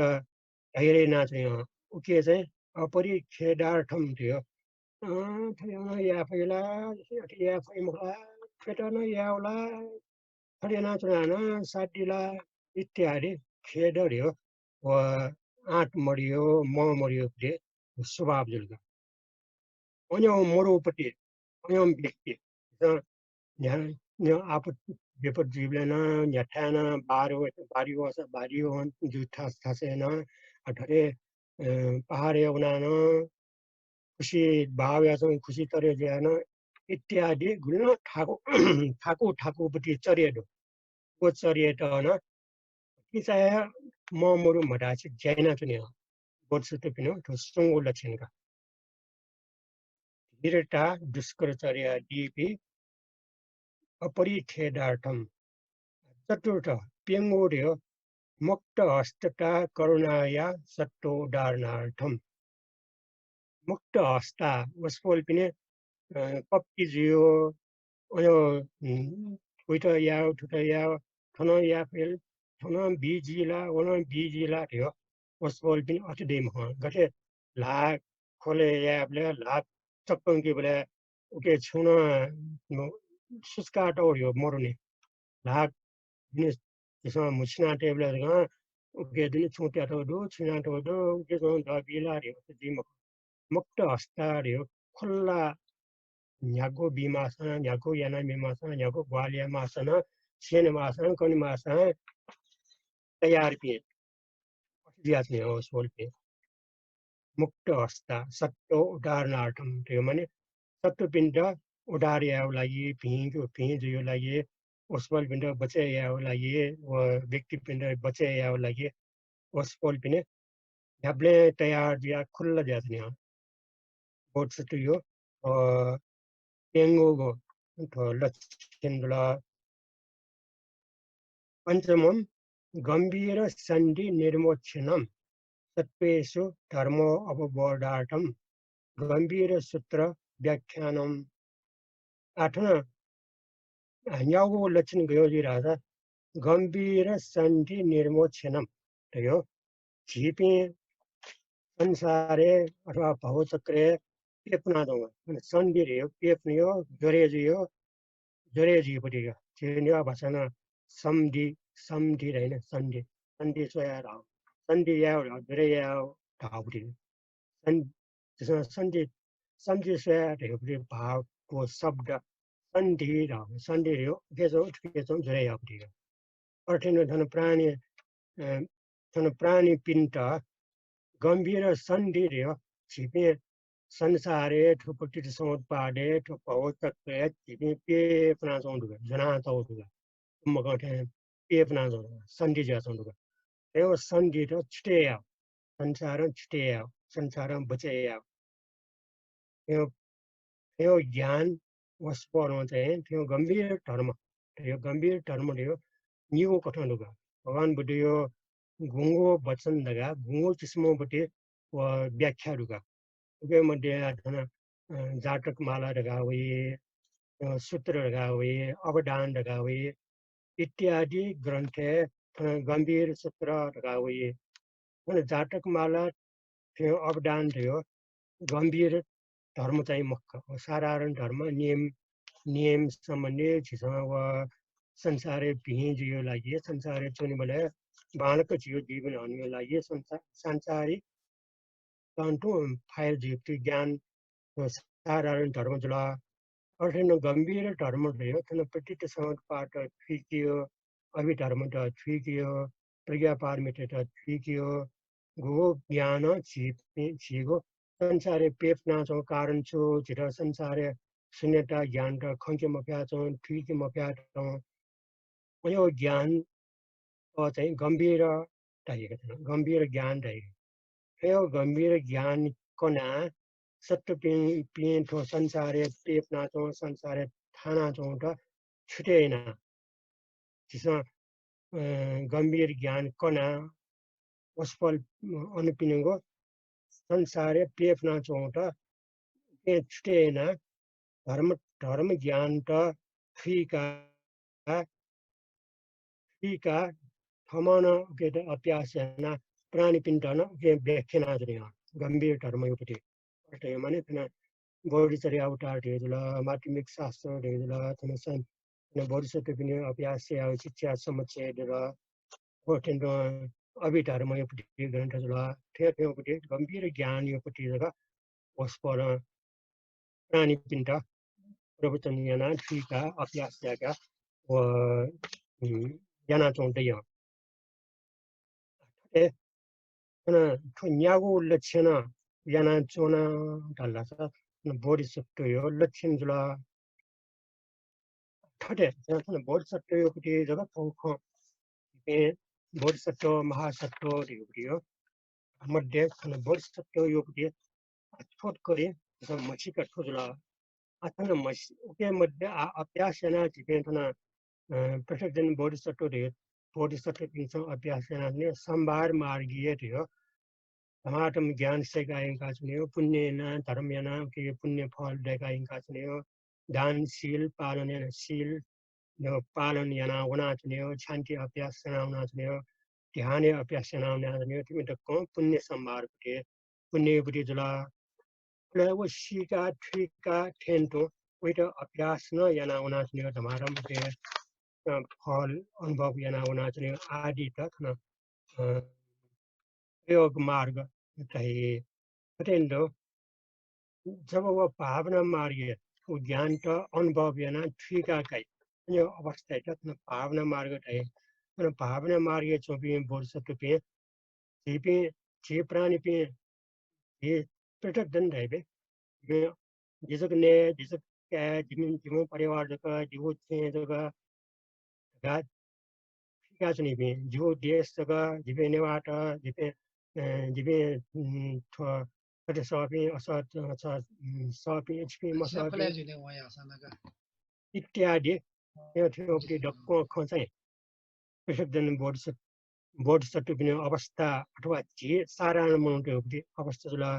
धेरै नाच्यो उके चाहिँ अपरि खेदार्थम थियो थ्याउन या फैला या फैमुला फेटन याउला थरे नाच्ना साटिला इत्यादि खेदर्यो व आँट मरियो म मरियो दे स्वभाव जुल्का अन्य मरोपट्टि अन्य व्यक्ति यहाँ आप विपद जीवलेन न्याठाना बारियो जुठा थासेन अठरे पहाड़े उनानो खुशी भाव्यासँग खुशी तरे ज्यान इत्यादि गुल्न ठाकु ठाकु ठाकु पति चरिएडो को चरिएट न किसाय ममरु मडाछि ज्याना चुने बोत्सुते पिनो तो सुंगु लक्षणका विरटा दुष्करचर्या दीपि अपरिच्छेदार्थम चतुर्थ पेंगोर्य मुक्त हस्तता करुणाया सत्तोदारणार्थम मुक्त हस्ता वस्पोल पिने पप्पी जियो अयो उइटा या ठुटा या थन या फेल थन बीजिला वन बीजिला थियो वस्पोल पिने अतिदेम ह गथे ला खोले या बले ला चप्पंकी बले ओके छुन सुस्का टोरियो मोरने ला नि त्यसमा मुछना टेबल ग ओके दिने छुट्या तो दो छुना तो दो ओके जो द बिला रे दिम मुक्त हस्ता रे खुल्ला न्यागो बिमासन न्यागो याना बिमासन न्यागो ग्वालिया मासन सेन मासन कनि मासन तयार पे दियात्ने हो सोल पे मुक्त हस्ता सत्तो उदाहरणार्थम त्यो माने सत्तो पिण्ड उडारियाको लागि भिजको लागि ओस्पल पिण्ड बचाइयाको लागि व्यक्ति पिण्ड बचाइयाको लागि ओस्पल पिने ह्याब्ले तयार दिया खुल्ला दियात्ने हो बोट सत्तो यो पेंगोगो तो लक्षणगुल पंचमम गंभीर संधि निर्मोक्षणम सत्वेषु धर्मो अवबोधार्थम गंभीर सूत्र व्याख्यानम आठना न्यागो लक्षण गयो जी राजा गंभीर संधि निर्मोक्षणम यो झीपे संसारे अथवा भवचक्रे पेपना दो संधि रे पेपनियो जरे जी पटिगा जेनिया भाषाना समधि रहेन संधि सोया राव संधि या जरे या ढाउटी संधि सोया रे भाव को शब्द संधि राव संधि रे केजो जरे या पटिगा अर्थेन धन प्राणी पिण्ड गंभीर संधि रे छिपे संसारे ठुपटी समुत्पादे ठुपवचक्रे छिपे पेपना चौंडुगा जना चौंडुगा मगथे पेपना चौंडुगा संधि जा चौंडुगा यो संधि र छिटेया संसार बचेया यो ज्ञान वस्परमा चाहिँ त्यो गम्भीर धर्म यो निगो कठनडुगा भगवान बुद्ध यो गुंगो वचन दगा गुंगो किस्मो बटे व्याख्या दुगा उके मध्ये धन जातक माला रगावे सूत्र रगावे अवदान रगावे इत्यादि ग्रंथ गंभीर सूत्र रगावे जातक माला थियो अवदान थियो गंभीर धर्म चाहिँ मुख्य साधारण धर्म नियम सम्बन्धी झिसँग संसारे भिजियो लागि संसारे चुनि बले बालक जियो जीवन हुनुको लागि संसारिक तन्तु फाइल जीव ज्ञान साधारण धर्म जुला अर्थन गंभीर धर्म रह्यो तन प्रतिट समपाठ फिकियो अभिधर्म त फिकियो प्रज्ञा पारमित त फिकियो गो ज्ञान छिगो संसारे पेपना छौ कारण छु झिर संसारे शून्यता ज्ञान र खङ्के मप्या छौ फिके मप्या छौ यो ज्ञान चाहिँ गंभीर गंभीर ज्ञान रहेको गंभीर ज्ञान कना सत्य पिँठो संसारे पेपना छौ संसारे थाना छौ त छुटेन गंभीर ज्ञान कना वस्पल अनुपिनेको संसारे पेपना छौ त छुटेन धर्म ज्ञान त फीका थमन के अत्यासना प्राणी पिण्डन के व्याख्याना जरिया गंभीर धर्म युपति अर्थे माने तना बौद्धचर्या अवतार धेजुला माध्यमिक शास्त्र धेजुला तना सन बौद्धचर्या पनि अभ्यास शिक्षा समुच्चय देला होटेन अभिधर्म युपति ग्रन्थ जुला थे युपति गंभीर ज्ञान युपति जगा वस्पर प्राणी पिण्ड प्रवचन याना ठीका अभ्यास जागा व याना चौंटय 냐고 लक्षण याना चोना 달라서 보리스토요 लक्षण 줄라 ठटे 저는 보리스토요 그게 저가 통콩 에 보리스토 महासत्व 리우리요 मध्ये 그 보리스토요 그게 छोटकरी मच्छी का ठोजला अथन मच्छी के मध्ये अभ्यासना जिबेंतना प्रत्येक बोधिसत्व रे बोधिसत्व पिंसं अभ्यासना ने संभार मार्गीय थियो समातम ज्ञान से गायन का सुनियो पुण्य न धर्म याना के पुण्य फल देगायन का सुनियो दान शील पालन शील जो पालन याना वना सुनियो शांति अभ्यासना वना सुनियो ध्यान अभ्यासना वना सुनियो तिमी त को पुण्य संभार के पुण्य बुद्धि जुला वो शिका ट्रिका टेंटो वेट अभ्यास न याना वना सुनियो धमारम के फल अनुभव याना वना सुनियो आदि तक न प्रयोग मार्ग चाहिए अटेंडो जब वो भावना मार्ग वो ज्ञान का अनुभव याना ट्रिका kai यो अवस्था है न भावना मार्ग है न भावना मार्ग चोपी बोधसत्व पे जीपे जी प्राणी पे ये प्रत्येक दिन है बे जिसक ने जिसक क्या जिमिन जिमो परिवार जगह जीवो चे जगह गा क्या सुनी भी जीवो देश जगह जीवे नेवाटा जीवे जीवे तो कटे सॉपी असत सॉपी एचपी मसापी इत्यादि यो थियो पनि डक्को खन्छ प्रत्येक दिन बोधसत्व पनि अवस्था अथवा जे सारायण मनुको पनि अवस्था जुला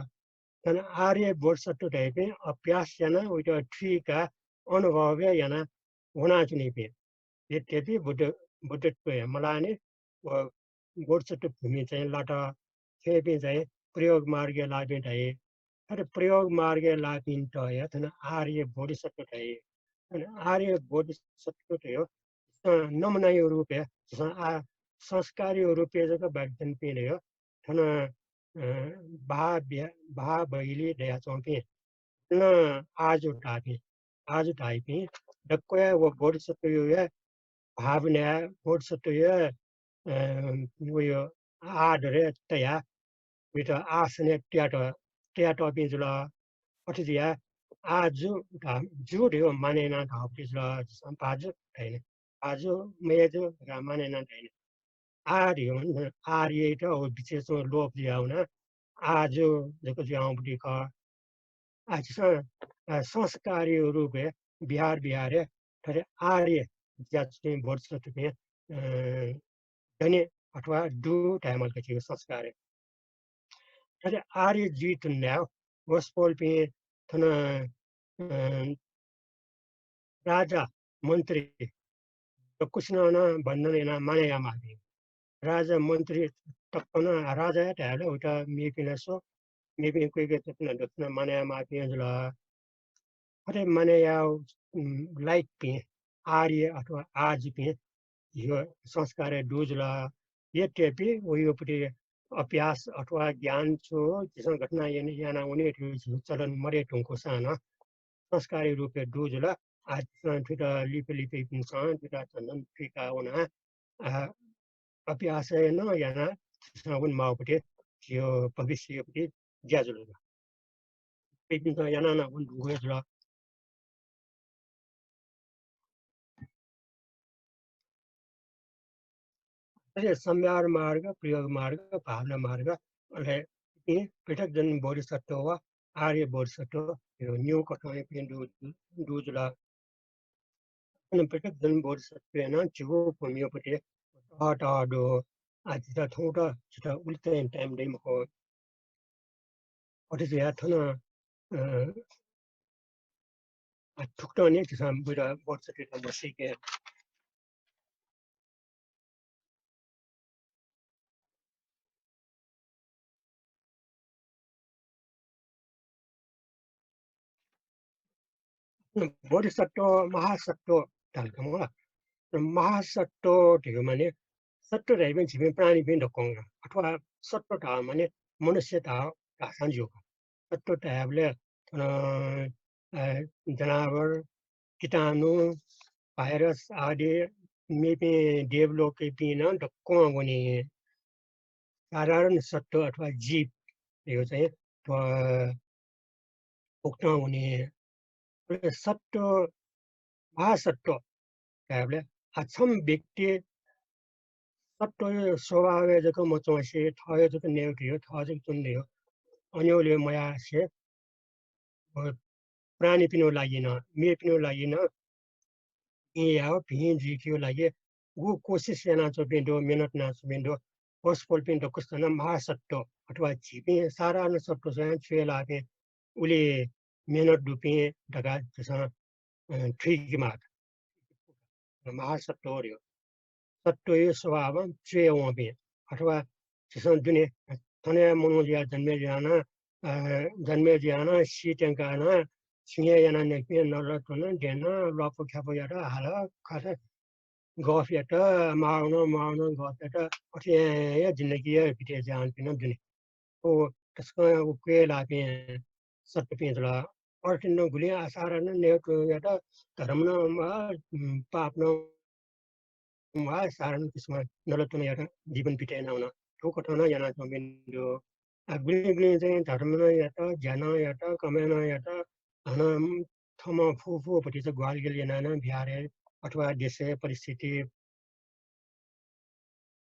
तन आर्य बोधसत्व टाइपे अभ्यास याना उइटा ट्रीका अनुभव याना होना चुनी पे यद्यपि बुद्धत्व मलाने बोधसत्व भूमि चाहिँ लाटा खेपे चाहिँ प्रयोग मार्ग लाबिन है तर प्रयोग मार्ग लाबिन त या तन आर्य बोधसत्व है अनि आर्य बोधसत्व थियो नमनायो रूपे संस्कारी रूपे जग बागदन पेने हो थन बा बैली दया चौपे न आज टाइपे दक्कोया वो बोधसत्व यो भावना बोधसत्व यो यो आदरे तया वित आसने ट्याटो बिजुला अतिया आज जो रे माने ना धापिसला संपाज हैन आज मेजो रामाने ना हैन आर्य त हो विशेष लोप ल्याउन आज जको ज्याउपटी क आज संस्कारी रूपे बिहार तर आर्य जाति बोधसत्व पे धने अथवा दु टाइमल के संस्कार तर आर्य जीत न्याव वस्पोल पे थन राजा मन्त्री कुछ न बन्धन ना माने यामा राजा मन्त्री तपन राजा टाले उटा मेपिनसो मेपि कोही के तपन दक्षिण माने यामा पिजला अरे माने याव लाइक पे आर्य अथवा आज पे यो संस्कार दुजला यद्यपि उयोपट्टि अभ्यास अथवा ज्ञान छो त्यसमा घटना याना उनी चलन मरे टुङको साना संस्कारी रूपे दुजला आज ठुटा लिपे पिन्छ ठुटा चन्दन ठिका हुना अभ्यास न याना साबुन माउपट्टि यो भविष्यपट्टि ज्याजुला पिन्छ याना न उन दुगेजला अरे सम्यार मार्ग प्रयोग मार्ग भावना मार्ग अरे ये पृथक जन बोधिसत्व वा आर्य बोधिसत्व यो न्यू कथाने पे दुजला अन पृथक जन बोधिसत्व न जीवो पुण्यपट्टि आटाडो आज त थोटा छ उल्टे टाइम डेम हो अरे या थन ठुक्टने किसान बुरा बोधिसत्व त बसिके बोधिसत्व महासत्व talkamula महासत्व थियो माने सत्व रहे पनि छिमे प्राणी पनि ढकोंगा अथवा सत्व था माने मनुष्य था संजोग सत्व टाइपले जनावर कीटाणु भाइरस आदि मेपे डेभलप के पिन ढकों गनी साधारण सत्व अथवा जीव यो चाहिँ पोख्न हुने सत्व महासत्व काबले अक्षम व्यक्ति सत्व स्वभाव जको मचोसे थयो जको नेउटियो थयो जको चुन्दियो अन्योले मयासे प्राणी पिनो लागिन मे पिनो लागिन या भिन जिकियो लागि गु कोशिश याना चोबिन्दो मेहनत ना चोबिन्दो होस्पोल पिन कस्तन महासत्व अथवा जिपे सारा न सत्व चाहिँ छेला पे उले मेहनत दुपे ढका जसा ठीक मार्क महासत्व हो सत्व यो स्वभाव छे वबे अथवा जसा दुने तने मनोजिया जन्मे जाना सीटंकाना सिंह याना नेपे नलतन देन लपो ख्यापो यारा हाला खासा गफ याटा माउन गफ याटा अथे या जिंदगी या पिटे जान पिन दुने ओ त्यसको उके लापे सत्य पिंजला और तिनो गुली आसारन नेको याटा धर्म न पाप न मा सारण किस्म नलतन याटा जीवन पिटे नाउन तो कथन याना चमेन्दो गुली चाहिँ धर्म न याटा ज्ञान याटा कमेन याटा हन थम फुफु पति चाहिँ ग्वाल गेल याना न बिहारे अथवा देशे परिस्थिति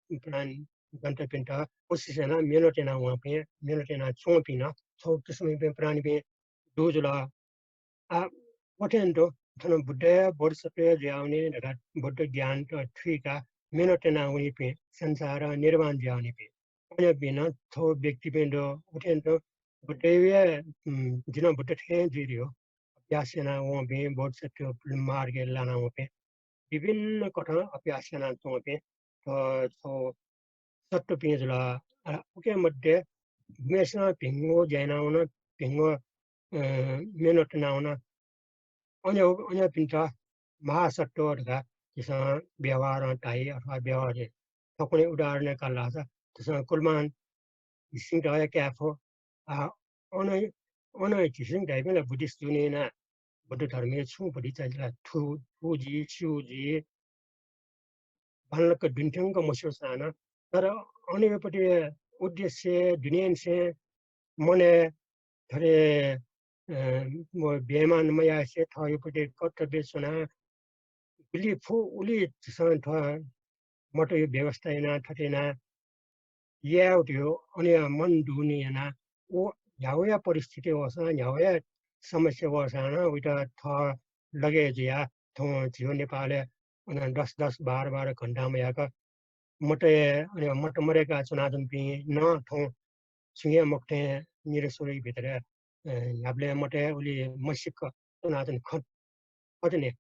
प्लान गन्त पिन्ट कोसिसना मेलोटेना वहाँ पे मेलोटेना चोपिना छौ किस्म पे प्राणी पे दोजुला आ वटेन्डो थन बुद्ध बोधसत्व ज्याउने ढका बुद्ध ज्ञान ठिका मेलोटेना उनी पे संसार निर्वाण ज्याउने पे अन्य बिना थो व्यक्ति पेन्डो वटेन्डो बुद्धवे जिन बुद्ध थे जिरियो अभ्यासना वहाँ पे बोधसत्व मार्ग लाना वहाँ पे विभिन्न कथन अभ्यासना तो पे तो सत्व पेजला उके मध्ये मेसना भिंगो जैनाउन भिंगो मेनट नाउन अन्य पिन्टा महासत्वहरुका त्यसमा व्यवहार टाइ अथवा व्यवहार थकुने उदाहरण काला छ त्यसमा कुलमान सिंहय क्याफो अनै किसिम दाइबेला बुद्धिस्ट जुनेना बुद्ध धर्मीय छु बढी चाहिला थुजी छुजी भन्नका दुन्थ्यङको मस्यो साना तर अन्यपट्टि उद्देश्य दुनियानसे मने थरे म बेमान मया से थयोपट्टि कर्तव्य सुना उली फु उली सन थ मटो यो व्यवस्था हैन थटेना याउटियो अनि मन दुनियाना ओ यावया परिस्थिति होस यावया समस्या वसाना उटा थ लगे जिया थ जियो नेपालले अनि 10 12 घण्टामा याका मटे अनि मट मरेका चुनादन पि न थौ सिंह मक्टे निरसोरी भित्र याबले मटे उली मसिक चुनादन खत खतने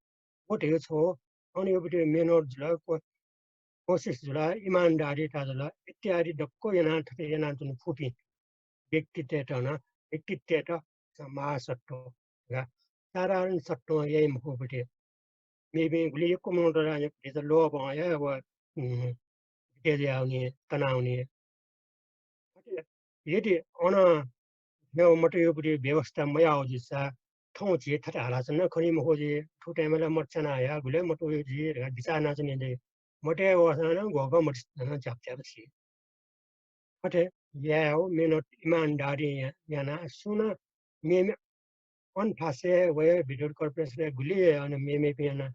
ओटे छो अनि योबटे मेनोर जुला कोशिश जुला ईमानदारी ताजला इत्यादि डक्को yana थते yana जुन फुपी व्यक्तित्व न व्यक्तित्व महासत्व गा साधारण सत्व यही मुखोबटे मेबे गुली को मोडरा या पिता लोभ आया व तेजे आउने तनाउने यदि अन यो मटे यो बडी व्यवस्था मया हो जिसा थौ जे थटा हाला छन खनि मखो जे ठुटाइमाला मर्छना आया गुले मटो यो जे विचार नाचने दे मटे वसन गोगो मर्छना जाप छि मटे या हो मेहनत ईमानदारी याना सुन मे अन फासे वे भिडियो कर्पोरेसन गुली अनि मेमे पेना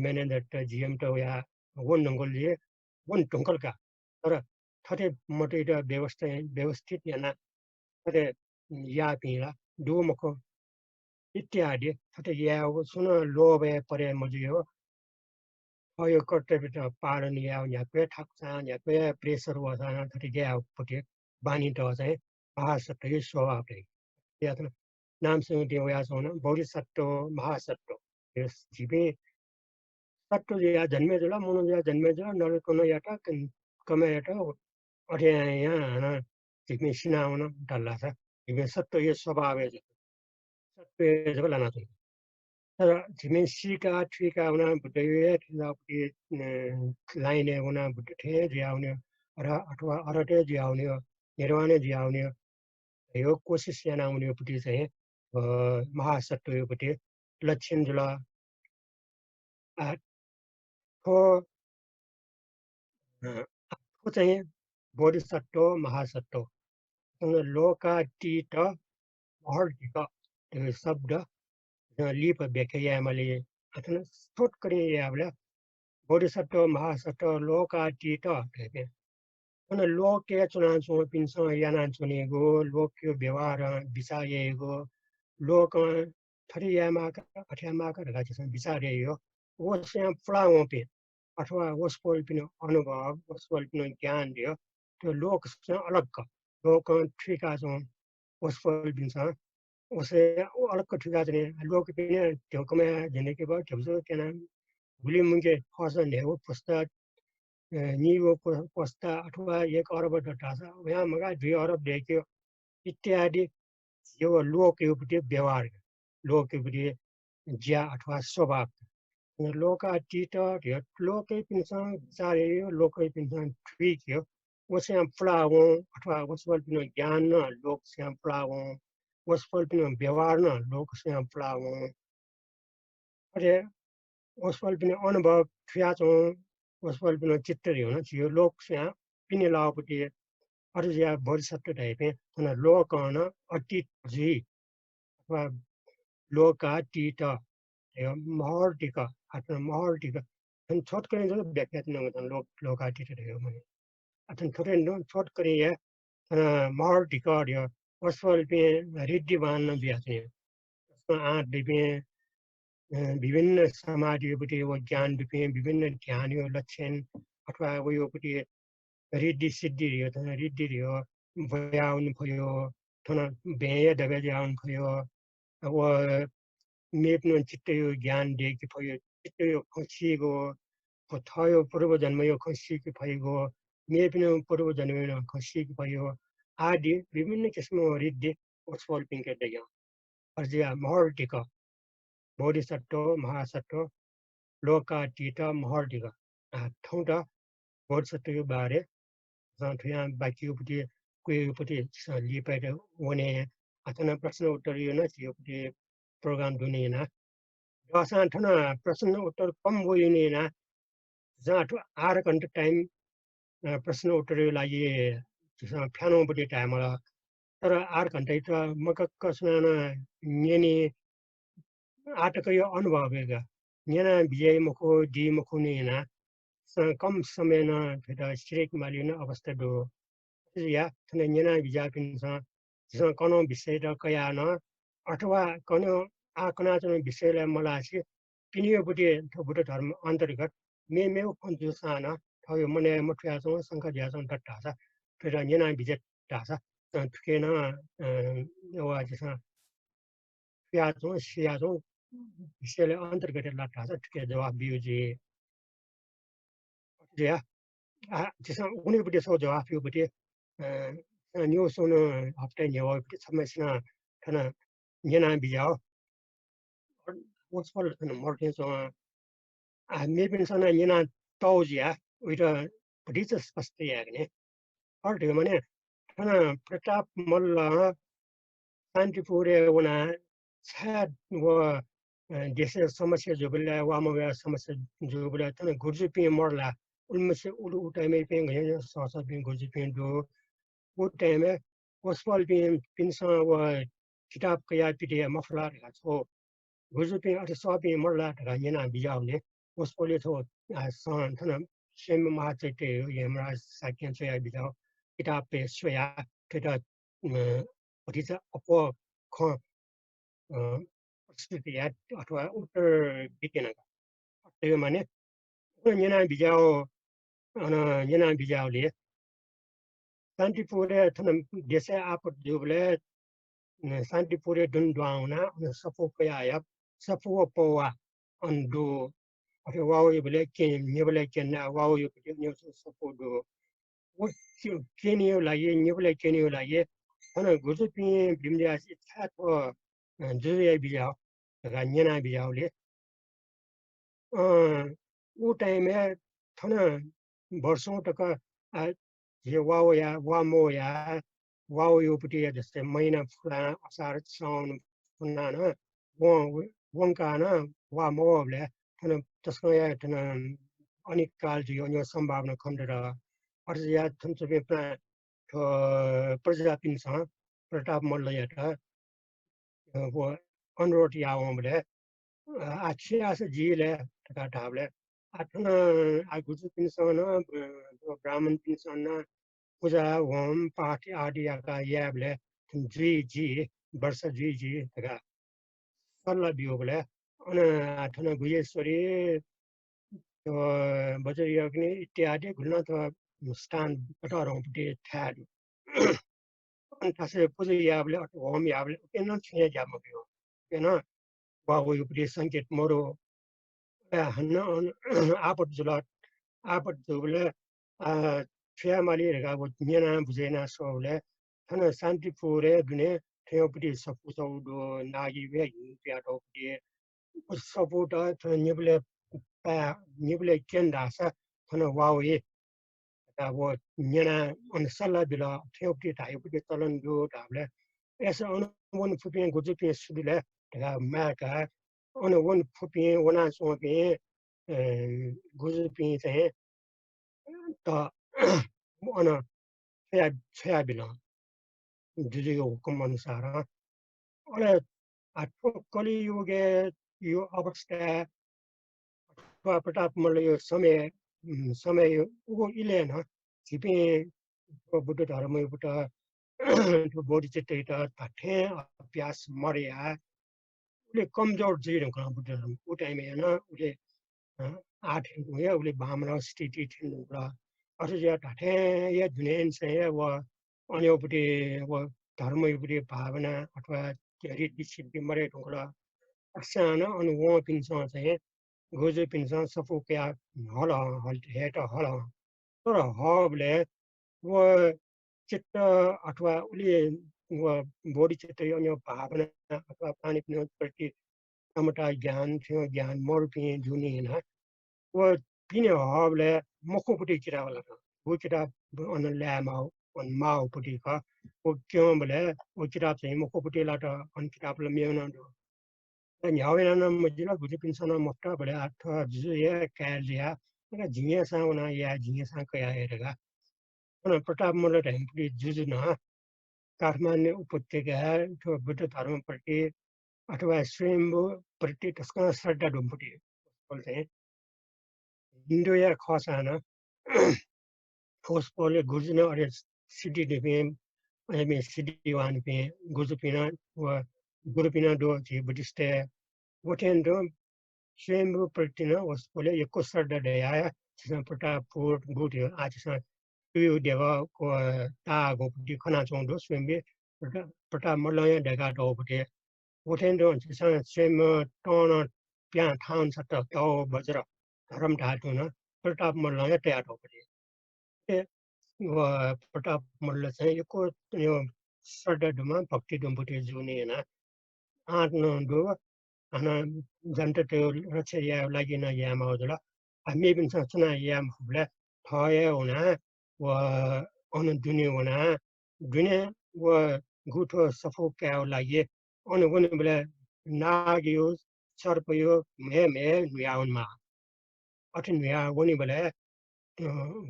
मैनेजर जीएम त या वन नंगल जे वन टंकल का तर थटे मटे व्यवस्था व्यवस्थित याना थटे या पिला दो मको इत्यादि थटे या सुन लोभ परे मजियो यो कर्तव्य त पालन या पे ठाक्सा या पे प्रेसर वसा थटे या पटे बानी त चाहिँ महासत्व स्वभाव या नामसँग त्यो या छौन बोधिसत्व महासत्व यस जीवे सत्व या जन्मे जला मनो या जन्मे जला नरकोन याटा कमे याटा अठे यहाँ जिमे सिनाउन डल्ला छ जिमे सत्व यो स्वभाव है सत्व जब लाना छ तर जिमे सिका ठिका उना बुद्धे ठिलापि लाइने उना बुद्धे ज्याउने र अथवा अरटे ज्याउने निर्वाणे ज्याउने यो कोशिश याना उनीपट्टि चाहिँ महासत्व योपट्टि लक्षण जुला को चाहिँ बोधिसत्व महासत्व लोकातीत महर्तिक शब्द लिप व्याख्या मैले अथवा छोट करे याबले बोधिसत्व महासत्व लोकातीत के लोके चुनाचो पिन्छ याना चुनेगो लोक्यो व्यवहार विचारेगो लोक थरियामा अठ्यामा का विचारेयो वस्या फ्लाओ पे अथवा वस्पोल पिनो अनुभव वस्पोल पिनो ज्ञान दियो त्यो लोक से अलग लोक ठिका छ वस्पोल पिन्छ उसे अलग ठिका छ लोक पिने त्यो कमे जने के भयो त्यो केना भुली मुंगे फसन हेउ पुस्तक नियो पुस्ता अथवा 1 अरब डटा छ यहाँ मगा 2 अरब देख्यो इत्यादि यो लोक युक्ति व्यवहार लोक युक्ति ज्या अथवा स्वभाव लोकातीत लोकै पिन्छ विचार्यो लोकै पिन्छ ठीक हो वस्याम फ्लावो अथवा वस्पल पिनो ज्ञान न लोक स्याम फ्लावो वस्पल पिनो व्यवहार न लोक स्याम फ्लावो अरे वस्पल पिनो अनुभव फ्याचो वस्पल पिनो चित्तरी हो न यो लोक स्याम पिने लापटी अर्ज्या बोधिसत्व टाइपे तन लोकन अतीत जी अथवा लोकातीत महर्तिक अथवा महर्तिक छोट करें जो व्याख्या लोक लोकातीत रह्यो भने अथवा थोरै छोट करें या महर्तिक रह्यो वस्पल पे रिद्धिवान व्याख्या आठ दिपे विभिन्न समाधिपट्टि वो ज्ञान दिपे विभिन्न ध्यान यो लक्षण अथवा वो योपट्टि रिद्धि सिद्धि रह्यो तन रिद्धि रह्यो भयाउन भयो तन बेय दबेजाउन भयो अब मेप्नु चित्तयो ज्ञान दिएकी भयो चित्तयो खसिएको थयो पूर्व जन्म यो खसिएको भएको मेप्नु पूर्व जन्म खसिएको भयो आदि विभिन्न किसिमको रिद्धि वस्पल पिंके देख्यो अर्जिया महर्तिक बोधिसत्व महासत्व लोकातीत महर्तिक ठौटा बोधिसत्वको बारे यहाँ बाँकीपट्टि कोहीपट्टि लिपाएर वने अथवा प्रश्न उत्तर यो न योपट्टि प्रोग्राम दुने ना जहाँ ठन प्रश्न उत्तर कम होइने ना जहाँ 8 घण्टा टाइम प्रश्न उत्तर लागि फ्यानोपट्टि टाइम तर 8 घण्टा त मकक्क सुनान नेने आटक यो अनुभव हेगा नेना विजय मुखो डी मुखो नेना कम समय न फिर श्रेक मालिन अवस्था दो या थने नेना विजा पिन्छ जहाँ कनो विषय र कया न अथवा कनो आकना चाहिँ विषयलाई मलाई किनियोपट्टि बुद्ध धर्म अन्तर्गत मे जुसान थयो मने मुठ्याछौँ शङ्ख ज्याछौँ डट्टा छ फिर नेना विजय टासा थुकेन वा जसा प्याछौँ सियाछौँ विषयलाई अन्तर्गत लाटा छ ठुके जवाब बिउजी या जसा उनीपट्टि सो जवाब योपट्टि न्यू सोनो हप्ता न्यावपट्टि समस्या थन नेना बिजाओ वस्पल मर्के सो मे पनि सना नेना तौजिया उइरा बढी चाहिँ स्पष्ट याग्ने अर्थ माने थन प्रताप मल्ल शान्तिपुरे उना छाड व देश समस्या जो बेला वामगा समस्या जो बेला थन गुर्जु पे मर्ला उनमेसे उलु टाइम पे गए ससा पे गुर्जु पे दो वो टाइम वस्पल पे पिनसा व किताब कया पिटे मफला छो गुर्जु पे अथवा सपे मर्ला ढका नेना बिजाउने वस्पले छो सन थन सेम महाचैत्य यमरा साक्यन छया बिजाउ किताब पे सोया तेटा अथि चाहिँ अप ख स्थिति अथवा उत्तर विज्ञान त्यो माने नेना बिजाउले शान्तिपुरे थन देशे आपत जुबले शान्तिपुरे दुन दुआउना सफो कया सफो पोवा अन्डु अथवा वाउ बेले के नेबले के ना वाउ यो के सफो दो वो केनियो लागि नेबले केनियो लागि हन गुजु पि बिमले छात जुया बिजाउ नेना बिजाउले ऊ टाइम थन वर्षौं तक ये वाउ या वामो या वाउ योपट्टि जस्तै महिना फुला असार साउन फुना न वंका न वामोले थन त्यसको या थन अनेक काल जो यो सम्भावना खण्ड र अर्जिया थुमसबे प्रा प्रजापिनसँग प्रताप मल्लयाटा वो अनुरोध यावमले आछिया से जीले तका ढाबले आठना आगुजु पिनसँग ब्राह्मण पिनसँग पूजा होम पाठ आदि का याबले जी वर्ष जी तका सल्ला बियोबले अन आठना गुजेश्वरी बजर यग्नि इत्यादि गुना त स्थान बटारोंपटे थाड अन तासे पूजा याबले होम याबले केन छे जामबियो केन बाबु उपदे संकेत मोरो हन्न आपट जुलट आपट जुबले फ्यामाली रेगा वो न्याना बुझेना सोले थन शान्ति पुरे गुने थेओपटी सपुसौ दो नागी वे प्याटो के सपोटा थन निबले पा निबले केन्दा सा थन वावे ता वो न्याना अन सल्ला बिला थेओपटी ताइपटी तलन दो ताबले ऐसा अन वन फुपिन गुजुपि सुदिले ता माका अन वन फुपिन वना सोपे गुजुपि चाहिँ त अन छया बिला जुजुको हुकुम अनुसार अले आठो कलियुगे यो अवस्था प्रताप मल्ल यो समय उगो इले न छिपे बुद्ध धर्म बुद्ध बोडी चित्ते त ठे अभ्यास मर्या उले कमजोर जिरो का बुद्ध धर्म उ टाइम हैन उले आठ हुए उले बामरा स्थिति थिन र अझै ठे या जुनेन चाहिँ व अन्यपट्टि व धर्मपट्टि भावना अथवा रीति सिद्धि मरे ढुङ्गा सानो अनि उहाँ पिनसँग चाहिँ गोजे पिनसँग सफो क्या हल हल हेट हल तर हबले व चित्त अथवा उले व बॉडी चित्त अन्य भावना अथवा पानी पिन प्रति टमटा ज्ञान थियो ज्ञान मोर पिए जुनी हैन व पिने हबले मखोपट्टि किरावला वो किताब अन ल्यामाउ अन माउपट्टि का वो क्यों बोले वो किताब चाहिँ मखोपट्टि लाट अन किताब ल मेउन दो न्यावेना मजिला गुजु पिनसना मफ्टा बोले अथवा जुजु या कालिया ना जिया साउना या जिया सा कया हेरेगा अन प्रताप मल्ल ढाइपट्टि जुजु न काठमाडौँ उपत्यका अथवा बुद्ध धर्मपट्टि अथवा स्वयम्भू प्रति त्यसका श्रद्धा ढुमपट्टि बोल्थे हिन्दू या खसाना खोजपोले गुर्जना अरे सिटी डिपेम एमे सिटी वान पे गुजुपिना व गुरुपिना दो जी बुद्धिस्ट वटेन दो स्वयम्भू प्रतिना वसपोले एको श्रद्धा दया जिसम प्रतापपुर गुडियो आज सा यो देवा को ता गोपति खना चोंदो स्वयम्भू प्रताप मल्लया दगा दोपटे वटेन दो जिसम स्वयं टोन प्या थाउन सत तो बज्र धर्म धातु न प्रताप मल्लया तया दोपटे प्रताप मल्ल चाहिँ एको यो श्रद्धामा भक्ति डुम्बुटे जुने हैन आठ नन्दो ana janta te racha ya lagi na ya ma odla ami bin sa chuna ya mble thoye ona wa on dunia ona dunia wa guto safo ka lagi on won bla nagyo sarpayo me ya on ma atin ya woni bla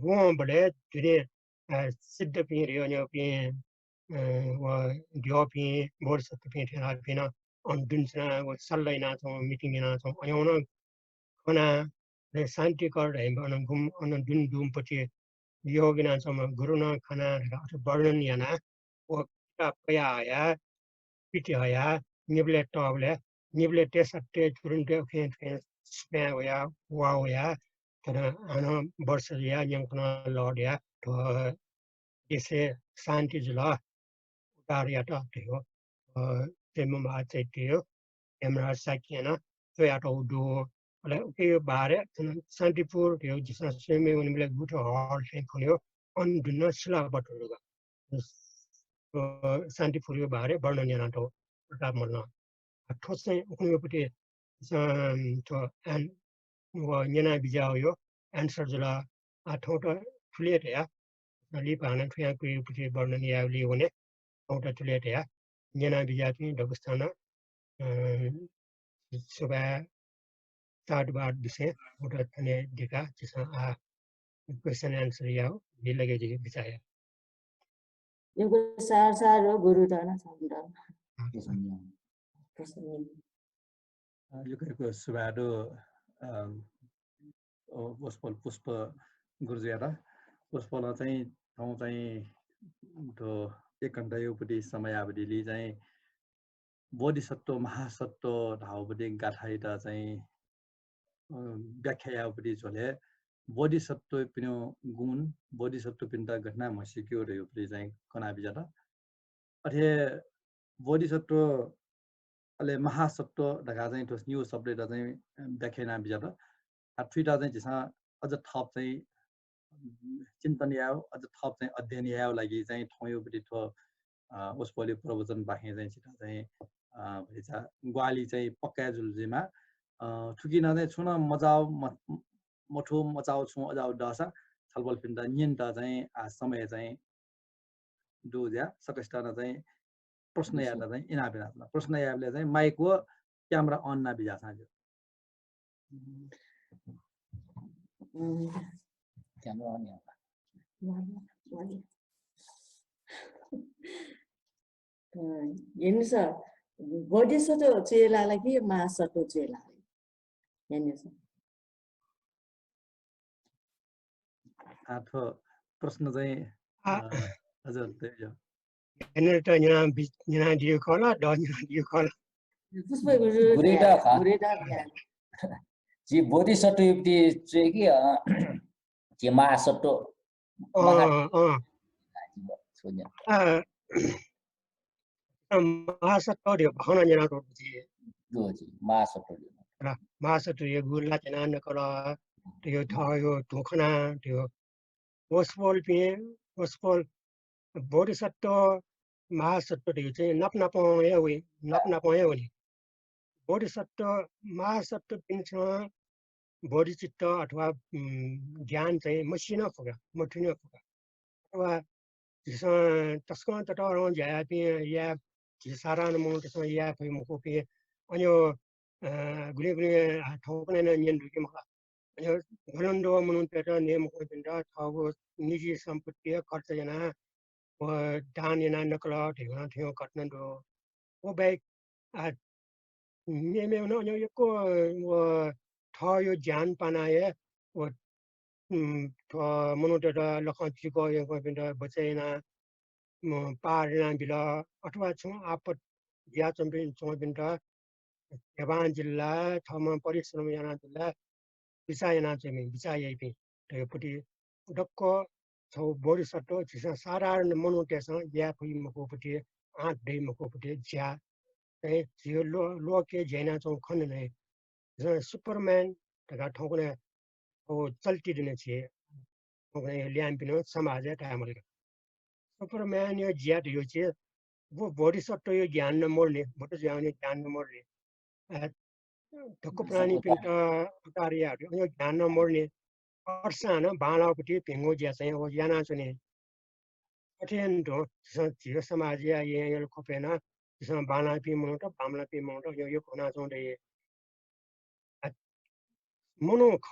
won bla dire siddha pi ryo pi wa dio pi bor sat pi thera pina on dunsna वो सल्लाई ना तो meeting ना तो अयोना कोना रे शांति कर रहे हैं गुम अन दुन दुम पचे योगी ना तो गुरु ना खाना अथवा वर्णन या ना वो क्या आया पीछे आया निबले टॉबले निबले टेस्ट तुरंत फेन फेन स्पैन होया वाव या तना अन वर्ष या यंग ना लॉर्ड या तो इसे शांति जुला उतार या तो हो तेम माचे थियो एमरा साकिना तो या तो दो अले ओके बारे शान्तिपुर थियो जिसना सेमे उनीले गुठो हल चाहिँ खोल्यो अन दुन सिला बटुलगा शान्तिपुर यो बारे वर्णन yana to प्रताप मल्ल ठोस चाहिँ उनीपट्टि तो एन व yana बिजाउ यो एन्सर जुला आठौटा ठुलेट या अलि पाना ठ्या कुपट्टि वर्णन या लिउने औटा ठुलेट या yana बिजाति दगस्ताना सुबह सात बार विषय उठा तने देखा जिसमें क्वेश्चन आंसर या ये लगे जी बिचाया Yung sar guru dana samda. यो गरेको सुबाडो पुष्पल पुष्प गुर्जिएर पुष्पलाई चाहिँ ठाउँ चाहिँ त्यो 1 घण्टा योपट्टि समयावधिले चाहिँ बोधिसत्व महासत्व ढाउपट्टि गाठाइदा चाहिँ व्याख्या यावपट्टि झोले बोधिसत्व पिनो गुण बोधिसत्व पिन्ता घटना मसिक्यो र योपट्टि चाहिँ कना बिजादा अथे बोधिसत्व अले महासत्व ढका चाहिँ त्यो न्यू शब्दले चाहिँ व्याख्या ना बिजादा अथुइटा चाहिँ जसा अझ थप चाहिँ चिन्तन याव अझ थप चाहिँ अध्ययन याव लागि चाहिँ ठाउँयोपट्टि थो उसपले प्रवचन बाखे चाहिँ छिटा चाहिँ भइसा ग्वाली चाहिँ पक्का जुलजिमा ठुकिन चाहिँ छुन मजाउ मठो मचाउ छु अजाउ दसा छलबल पिन्दा नियन्ता चाहिँ समय चाहिँ दोज्या सकस्टाना चाहिँ प्रश्न यादा चाहिँ इना बिना प्रश्न यावले चाहिँ माइकको क्यामेरा अन ना बिजा साजो क्यामेरा अन या Yun sa body sa to chela lagi masa to chela. Yan yun sa. आठो प्रश्न चाहिँ हजुर त्यही हो एनर त यहाँ दियो खोला दियो खोला Puspa guru. Gurida kha. Gurida kha. जी बोधिसत्व युक्ति चाहिँ कि जे महासत्व महासत्व भावना जना तो जी जी महासत्व महासत्व ये गुला जना न करा त्यो थायो धोखना त्यो वसपोल बोधिसत्व महासत्व त्यो चाहिँ नपनापया वे नपनापया वे बोधिसत्व महासत्व पिन्छ बोधिचित्त अथवा ज्ञान चाहिँ मसिनो फुगा मठिनो फुगा अथवा तस्को तटरो जाया पे या सारा नमो त्यसमा या फै मुको पे अनि गुले ठाउँको नै नियन दुके मका अनि घरन्दो मनुन पेट नेमको पिन्डा थागो निजी सम्पत्ति खर्च जना दान जना नकला ठेगा थियो कट्न दो ओ बाइक नेमे न यो को थायो ज्ञान पानाए ओ मनुटेट लखचिको यो पिन्डा बचैना पारना बिला अथवा छु आपत या चम्पिन छु पिन्डा एबान जिल्ला थमा परिश्रम याना जिल्ला बिसायना चाहिँ बिसायै त्यो पटी डक्को छौ बोधिसत्व जिसा साधारण मनुटेसँग या फुइ मकोपटी आठ डे मकोपटी ज्या चाहिँ जियो लोके जैना छौ खन नै सुपरम्यान तका ठौकने ओ चल्ती दिने छे ठौकने ल्याम पिनो समाज टाइमले सुपरम्यान यो ज्याट यो छे वो बोधिसत्व यो ज्ञान न मोर्ने बट ज्ञान न मोर्ने धक्को प्राणी पिन्ट कार्यहरु यो ज्ञान न मोर्ने अर्सान बालापटी पिंगो ज्या चाहिँ हो याना छने अथेन दो जियो समाज या यो खोपेना त्यसमा बाला पि मोट बामला पि मोट यो कोना छौं मनो ख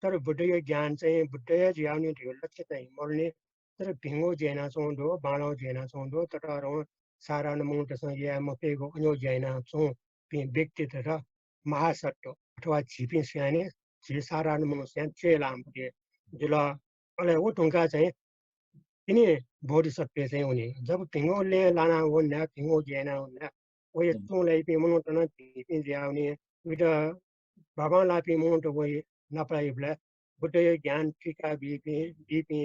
तर बुद्धि ज्ञान चाहिँ बुद्धि ज्ञान यो लक्ष्य चाहिँ मर्ने तर भिंगो जेना छौं दो बालो जेना छौं दो तटारो सारा नमो त्यसमा या मपेको अन्यो जेना छौं व्यक्ति तथा महासत्व अथवा छिपि स्याने जे सारा नमो स्यान चेलाम पुगे जुल अले ओ टुंका चाहिँ तिनी बोधिसत्व चाहिँ हुने जब भिंगोले लाना हो न भिंगो जेना हो न ओ यस्तोलाई पे मनो तन छिपि ज्याउने विदा बाबा लापी मोट वही नपाइबला बुद्धि ज्ञान ठिका बीपी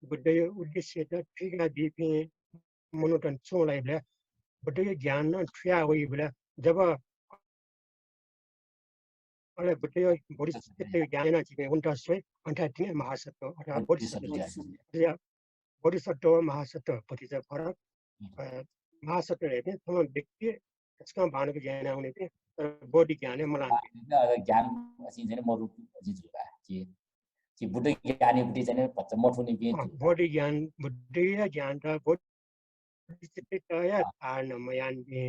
बुद्धि उद्देश्य त ठिका बीपी मनोटन चोलाइबला बुद्धि ज्ञान न ठिया वहीबला जब अले बुद्धि बोधिसत्व ज्ञान न छिमे उन्टा सोय अन्टा तिने महासत्व अथवा बोधिसत्व महासत्व पति चाहिँ फरक महासत्व हेर्ने थम व्यक्ति त्यसका भानको ज्ञान आउने थिए बॉडी ज्ञान है मलाई ज्ञान असि चाहिँ म रुप जिजुका जी बुद्धि ज्ञानी बुद्धि चाहिँ भन्छ मठुनी बि बॉडी ज्ञान बुद्धि ज्ञान त बोधिचित्त या आर्न मयान बि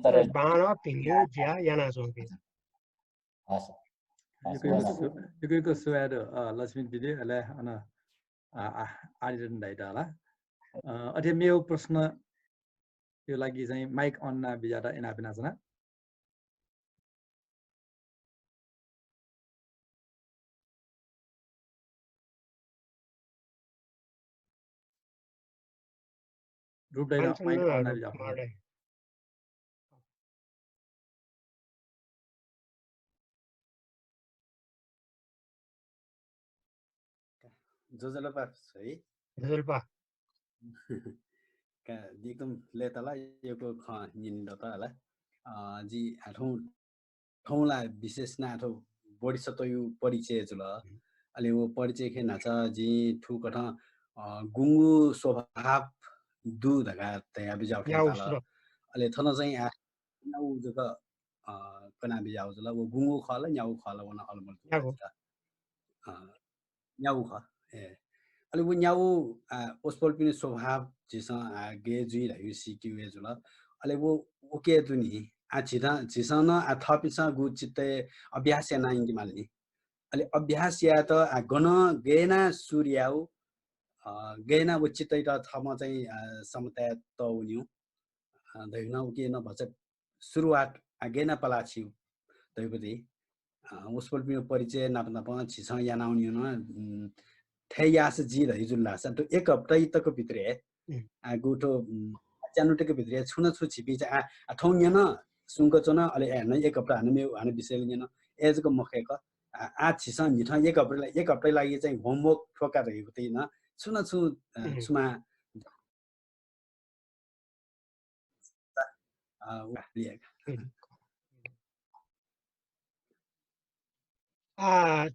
तर बाणा पिंगो ज्या याना सोंगे हस यो सुवाद लक्ष्मी दिदी अले अन आलिरहनु भएको होला अझै मेरो प्रश्न यो लागि चाहिँ माइक अन ना बिजारा एना बिनाजना रूप दैना माइक अन ना बिजारा जोजलपा है जोजलपा का एकदम लेतला योको ख निन्द त होला जी आठौं ठौला विशेष ना आठौं बढी सतो यो परिचय जुल अलि वो परिचय के नाचा जी ठु कठ गुंगु स्वभाव दु धगा तया बिजाउ ठेताला अलि थन चाहिँ आ नाउ जक कना बिजाउ जुल वो गुंगु खला न्याउ खला वन अलमल न्याउ ख ए अलि वो न्याउ ओस्पल पिने स्वभाव जिस गे जुइ रह्यो सिक्यु जुल अलि वो ओके दुनी आ झिसन आ थपिस गु चित्ते अभ्यास या नाइंगी मालनी अलि अभ्यास या त गन गेना सूर्याउ गेना वो चित्ते त थम चाहिँ समतय त उन्यु दैना उके न भछ सुरुवात गेना पलाछि दैबदी उसपल पिनो परिचय नाप छिस या नाउन्यु न थैयास जी रहि जुल्ला स त एक हप्ता तक भित्रे गुठो जानुटेको भित्रे छुन छु छिपि आ ठौन्य न सुंक चोन अलि हेर्न एक हप्ता हाने हाने विषय लिन एजको मखेक आ छिस निठ एक हप्ता लागि चाहिँ होमवर्क ठोका रहेको थिएन छुन छु छुमा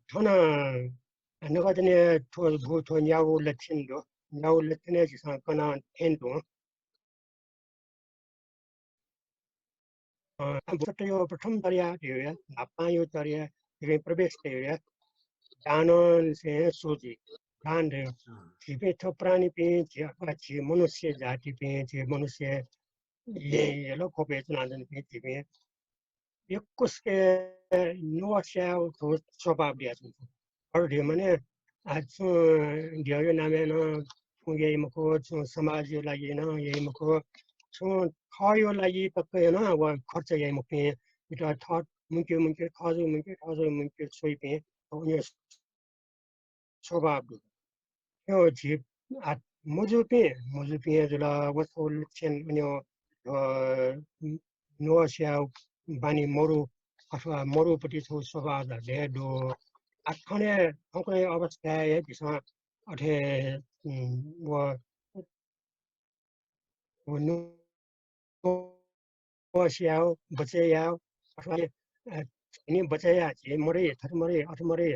थोन नगदने थो भू थो न्याउ लक्षिन्दो न्याउ लक्षने जिसा कना एंदो यो प्रथम दरिया दियो नापायो दरिया रे प्रवेश दियो दानन से सोजी दान रे जीवे थो प्राणी पे जी मनुष्य जाति पे जी मनुष्य ये लो को पे नादन पे जीवे यकुसके नोस्या थो स्वभाव दिया और दे माने आज दियो नामे न पुगे मको समाज लागि न ये मको खयो लागि तक्कै न व खर्च यही मुके इटा थट मुके खाजु मुके सोइ पे उनी स्वभाव यो जीव मुजु पे जुला वसोल chen उनी नोस्या बानी मरु अथवा मरुपट्टि छौ स्वभाव ले दो आखने खकै अवस्था है दिसा अठे वो नोस्या बचया अथवा नि बचया जे मरे अथमरे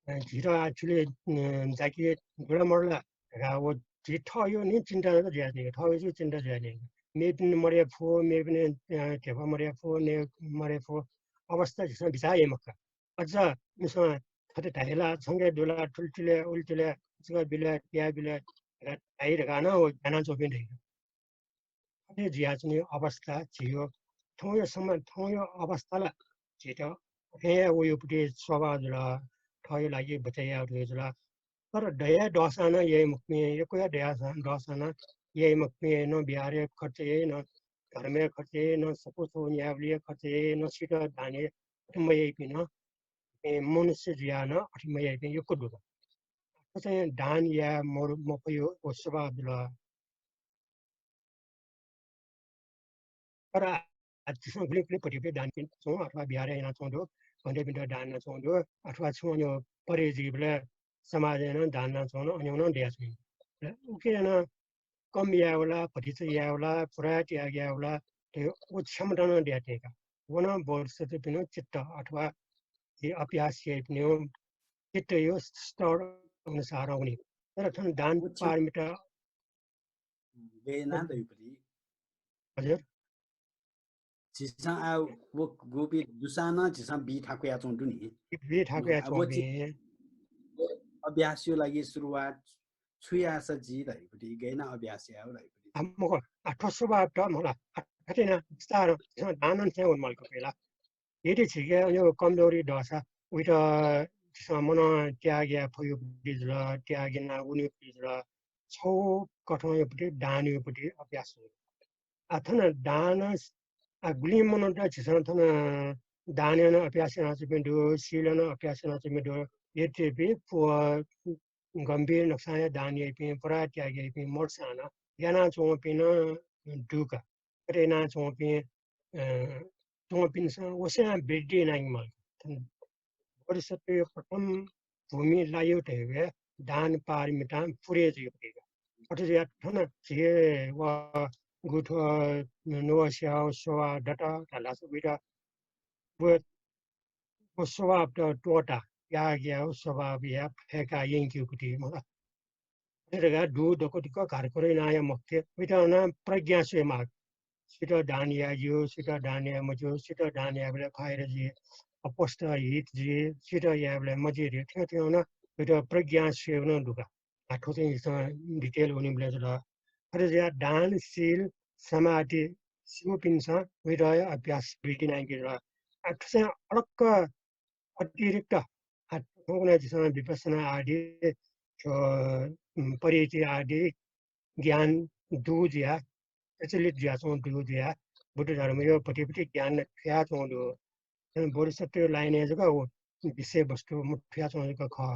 झिरा actually जाके गुडा मरला वो जे ठयो नि चिन्ता न ज्यादै ठयो चाहिँ चिन्ता ज्यादै मेबिन मरे फो मेबिन केवा मरे फो ने मरे फो अवस्था जस बिचाए मक्का अझ मिसा खते ढाइला सँगै दुला ठुलठुले उल्टुले जगा बिला त्या बिला ढाइरगा न वो जना चोबिन ढाइ खते जिया चाहिँ अवस्था जियो थोयो अवस्थाला जितो हे वो यो पुटे स्वभाव जुला ठयो लागि बचाया जुला तर दया दसाना यही मुक्मे एको या दया दसाना यही मुक्मे न बिहारे खर्च यही न घर में खर्च यही न सपोज हो यावलिए खर्च यही न सीटा दाने अठमय पिन मनुष्य जिया न अठमय पिन यो कुदुगा चाहिँ दान या मोर मपयो ओसबा जुला तर त्यसमा ग्लिकले पटिपे दान पिन छौ अथवा बिहारे हैन छौ दो भन्दै पिन दान न छौ दो अथवा छौ यो परे जीवले समाज न दान न छौ न अनि न दिया छ ओके न कम या होला परिचय या होला पुरा त्या या होला त्यो क्षमता न दिया तेका वन वर्ष ते पिन चित्त अथवा ये अभ्यास ये पिन चित्त यो स्तर अनुसार हुने तर थन दान पारमिता गेना दैपरि हजुर जिसा आ वो गोपी दुसाना जिसा बी ठाको या चोंटु नि बी ठाको या चोंबे अभ्यास यो लागि सुरुवात छुया स जी दैपरि गेना अभ्यास या दैपरि हमको अठसो बात मला कतिना स्टार दानन चाहिँ उन्मलको पेला यदि छिके यो कमजोरी दशा उइट मनो त्यागे फयो बिजुला त्यागे ना उनी बिजुला छौ कठौँ पटे दानी पटे अभ्यास अथन दान गुली मनो ता छिसन थन दाने न अभ्यास न चाहिँ सिलन अभ्यास न चाहिँ यति पो गम्भीर नक्साया दानी पे परा त्यागे पे मोर्साना याना चों पे न दुका रेना चों पे चों पिन स ओसे बेडी नाइङ मल परिसत्य प्रथम भूमि लायो टेवे दान पारमिता पुरे जियो पेगा अथवा या थन जे वा गुठो नो स्याउ सोवा डटा तला सुबिरा वो स्वभाव टोटा या गया स्वभाव या फेका यंकी कुटी मला तेरेगा दु डकोटिको घर करे नाया मक्के बिटा ना प्रज्ञा से माग सिटा दानिया जो सिटा दानिया मजो सिटा दानिया बले फायर जी अपोस्ट हिट जी सिटा या बले मजे रे थियो थियो ना बिटा प्रज्ञा से न दुका आठो चाहिँ डिटेल हुने बले जला अरे या दान सील समाधि सिमो पिन्छ बिटा अभ्यास बिटिन आइकेला आठो चाहिँ अलक्क अतिरिक्त जिसमें विपස්සना आदि परिचय आदि ज्ञान दूध या प्रचलित ज्ञासों दूध या बुद्ध धर्म यो पति ज्ञान क्या चोंदो बोधिसत्व लाइन है जगह वो विषय वस्तु मुठ्या चोंदो का खा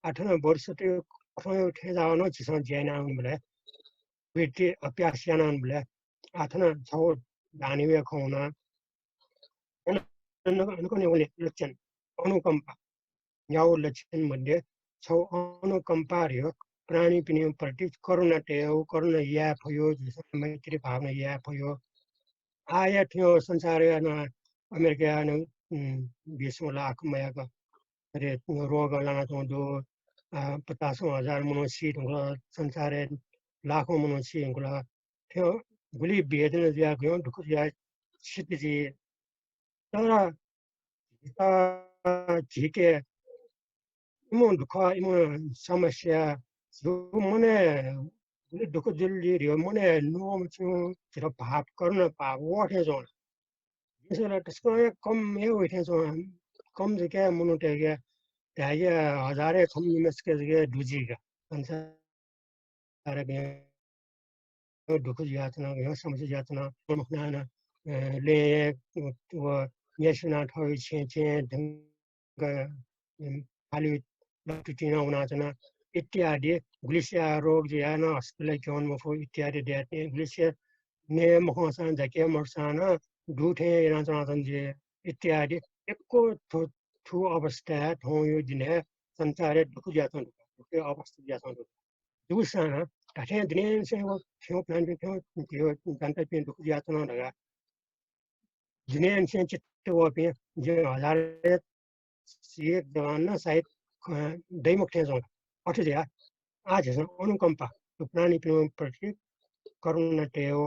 आठना बोधिसत्व अथवा उठे जाओ न जिसमें जैना उनबले विधि अभ्यासयाना उनबले आठना छौ दानिवे खोना उनको ने बोले लक्षण अनुकंपा याव लक्षण मध्ये छौ अनुकंपा रह्यो प्राणी पनि प्रति करुणा टेउ करुणा या भयो जसमा मैत्री भावना या भयो आया थियो संसार न अमेरिका न 20 लाख मयाको रे रोग लाना चोंदो 50,000 मनुष्य हुँला संसार लाखों मनुष्य हुँला थियो गुली बेदन दिया गयो दुख दिया सिद्धि तर झिके इमो दुख इमो समस्या जो मने दुख जल्दी रियो मने नो छु जरा भाव गर्न पाव ओठे जोन यसले त्यसको कम ए उठे जो कम जके मनो टेगे त्यागे हजारे कम निमेसके जके दुजीगा संसार के दुख यातना यो समस्या यातना मखना ले वो यशना थोइ छे छे ढंग खाली लटुटिना उनाजना इत्यादि ग्लिसिया रोग ज्यान अस्पताल जोन मफो इत्यादि देते ग्लिसिया ने मखोसान जके मर्सान दुठे राजनाथन जे इत्यादि एको थु अवस्था थो यो दिने संसार दुख जातन दुख अवस्था जातन दुसान काठे दिने से वो थियो प्लान पे थियो जनता पे दुख जातन लगा दिने से चित्त वो पे जे हजार एक जवान ना शायद दैमुख थे जोन अठिया आज अनुकंपा तो प्राणी प्रति करुणा टेओ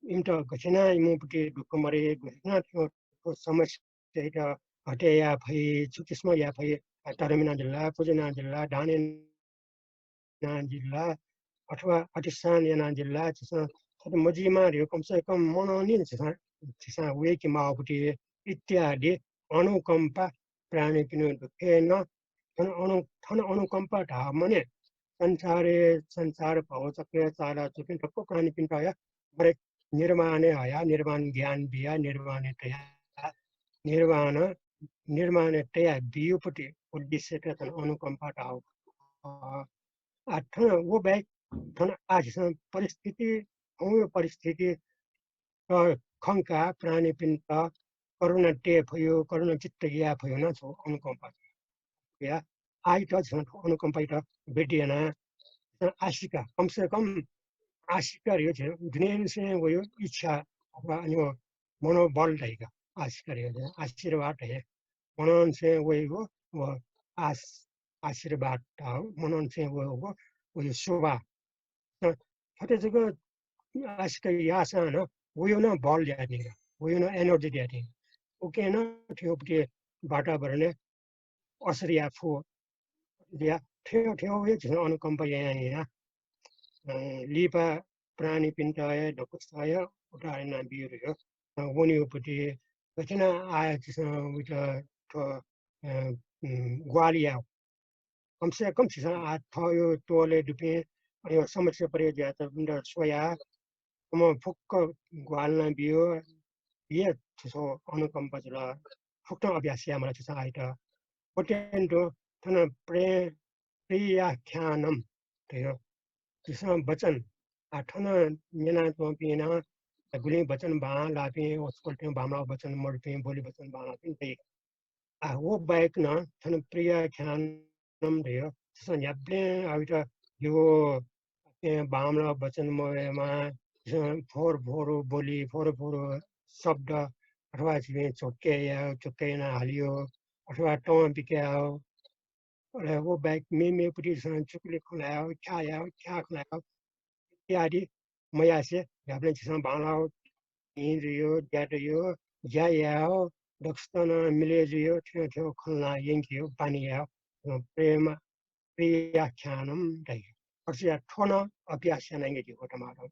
इमटा गछना इमुपटी दुख मरे गछना थियो समस्या इटा हटे या भई छुकिस्म या भई तरमिना जिल्ला पुजना जिल्ला डाने ना जिल्ला अथवा अटिसान याना जिल्ला जसा मजीमा रियो कम से कम मनोनी जसा वे कि माउपटी इत्यादि अनुकंपा प्राणी पिनु दुखेन थन अनुकंपा ढा मने संसार भाव चक्र चारा चुकिन ठक्को प्राणी पिन्टाया मरे निर्माणे आया निर्माण ज्ञान बिया निर्माणे तया निर्माणे तया बियुपति उद्देश्य थन अनुकंपा ढा थन वो बैक थन आज परिस्थिति परिस्थिति खंका प्राणी पिन्टा करुणा टे भयो करुणा चित्त या भयो न छौ अनुकंपा या आई त अनुकंपा त बेटियाना आशिका कम से कम आशिका रियो छ दुनिया से वो इच्छा अथवा यो मनोबल रहेगा आशिका रियो आशीर्वाद है मनन से वो आशीर्वाद मनन से वो शोभा फटे जगह आशिका यासा न वो यो न बल दिया वो यो न एनर्जी दिया ओके न थियो के बाटा भरने असरिया फो दिया थियो थियो ये जन अनुकंपा यहाँ लिपा प्राणी पिन्टाय ढकुस्ताय उठाएना बियो वनियोपति कतिना आया ग्वालिया कम से कम चिसा आ थयो तोले दुपे यो समस्या परे जाता बिन्दा सोया म फुक्क ग्वालना बियो ये चिसो अनुकम्प जुला फुक्क अभ्यासया मला चिसा आइता पोटेन्टो थन प्रियाख्यानम त्यो चिसा वचन आठन नेना तो पिना गुली वचन बा लापे उसकोल्टे बामला वचन मर्पे बोली वचन बा लापे ते वो बाइक न थन प्रियाख्यानम थियो चिसा याब्ले आइता यो बामला वचन ममा फोर फोरो बोली फोर फोरो शब्द अथवा चाहिँ चोक्के या चोक्के न हालियो अथवा टम बिक्याओ वो बाइक में पुटी चुकले खुलायो क्या खुलायो इत्यादि मया से आपने जिसमें बांग्ला हिंदियो जाटियो जायाओ दक्षिण मिले जियो ठेव ठेव खुलना यंकियो पानिया प्रेम प्रियाख्यानम दई और से ठोना अभ्यास नंगे जी होटमारो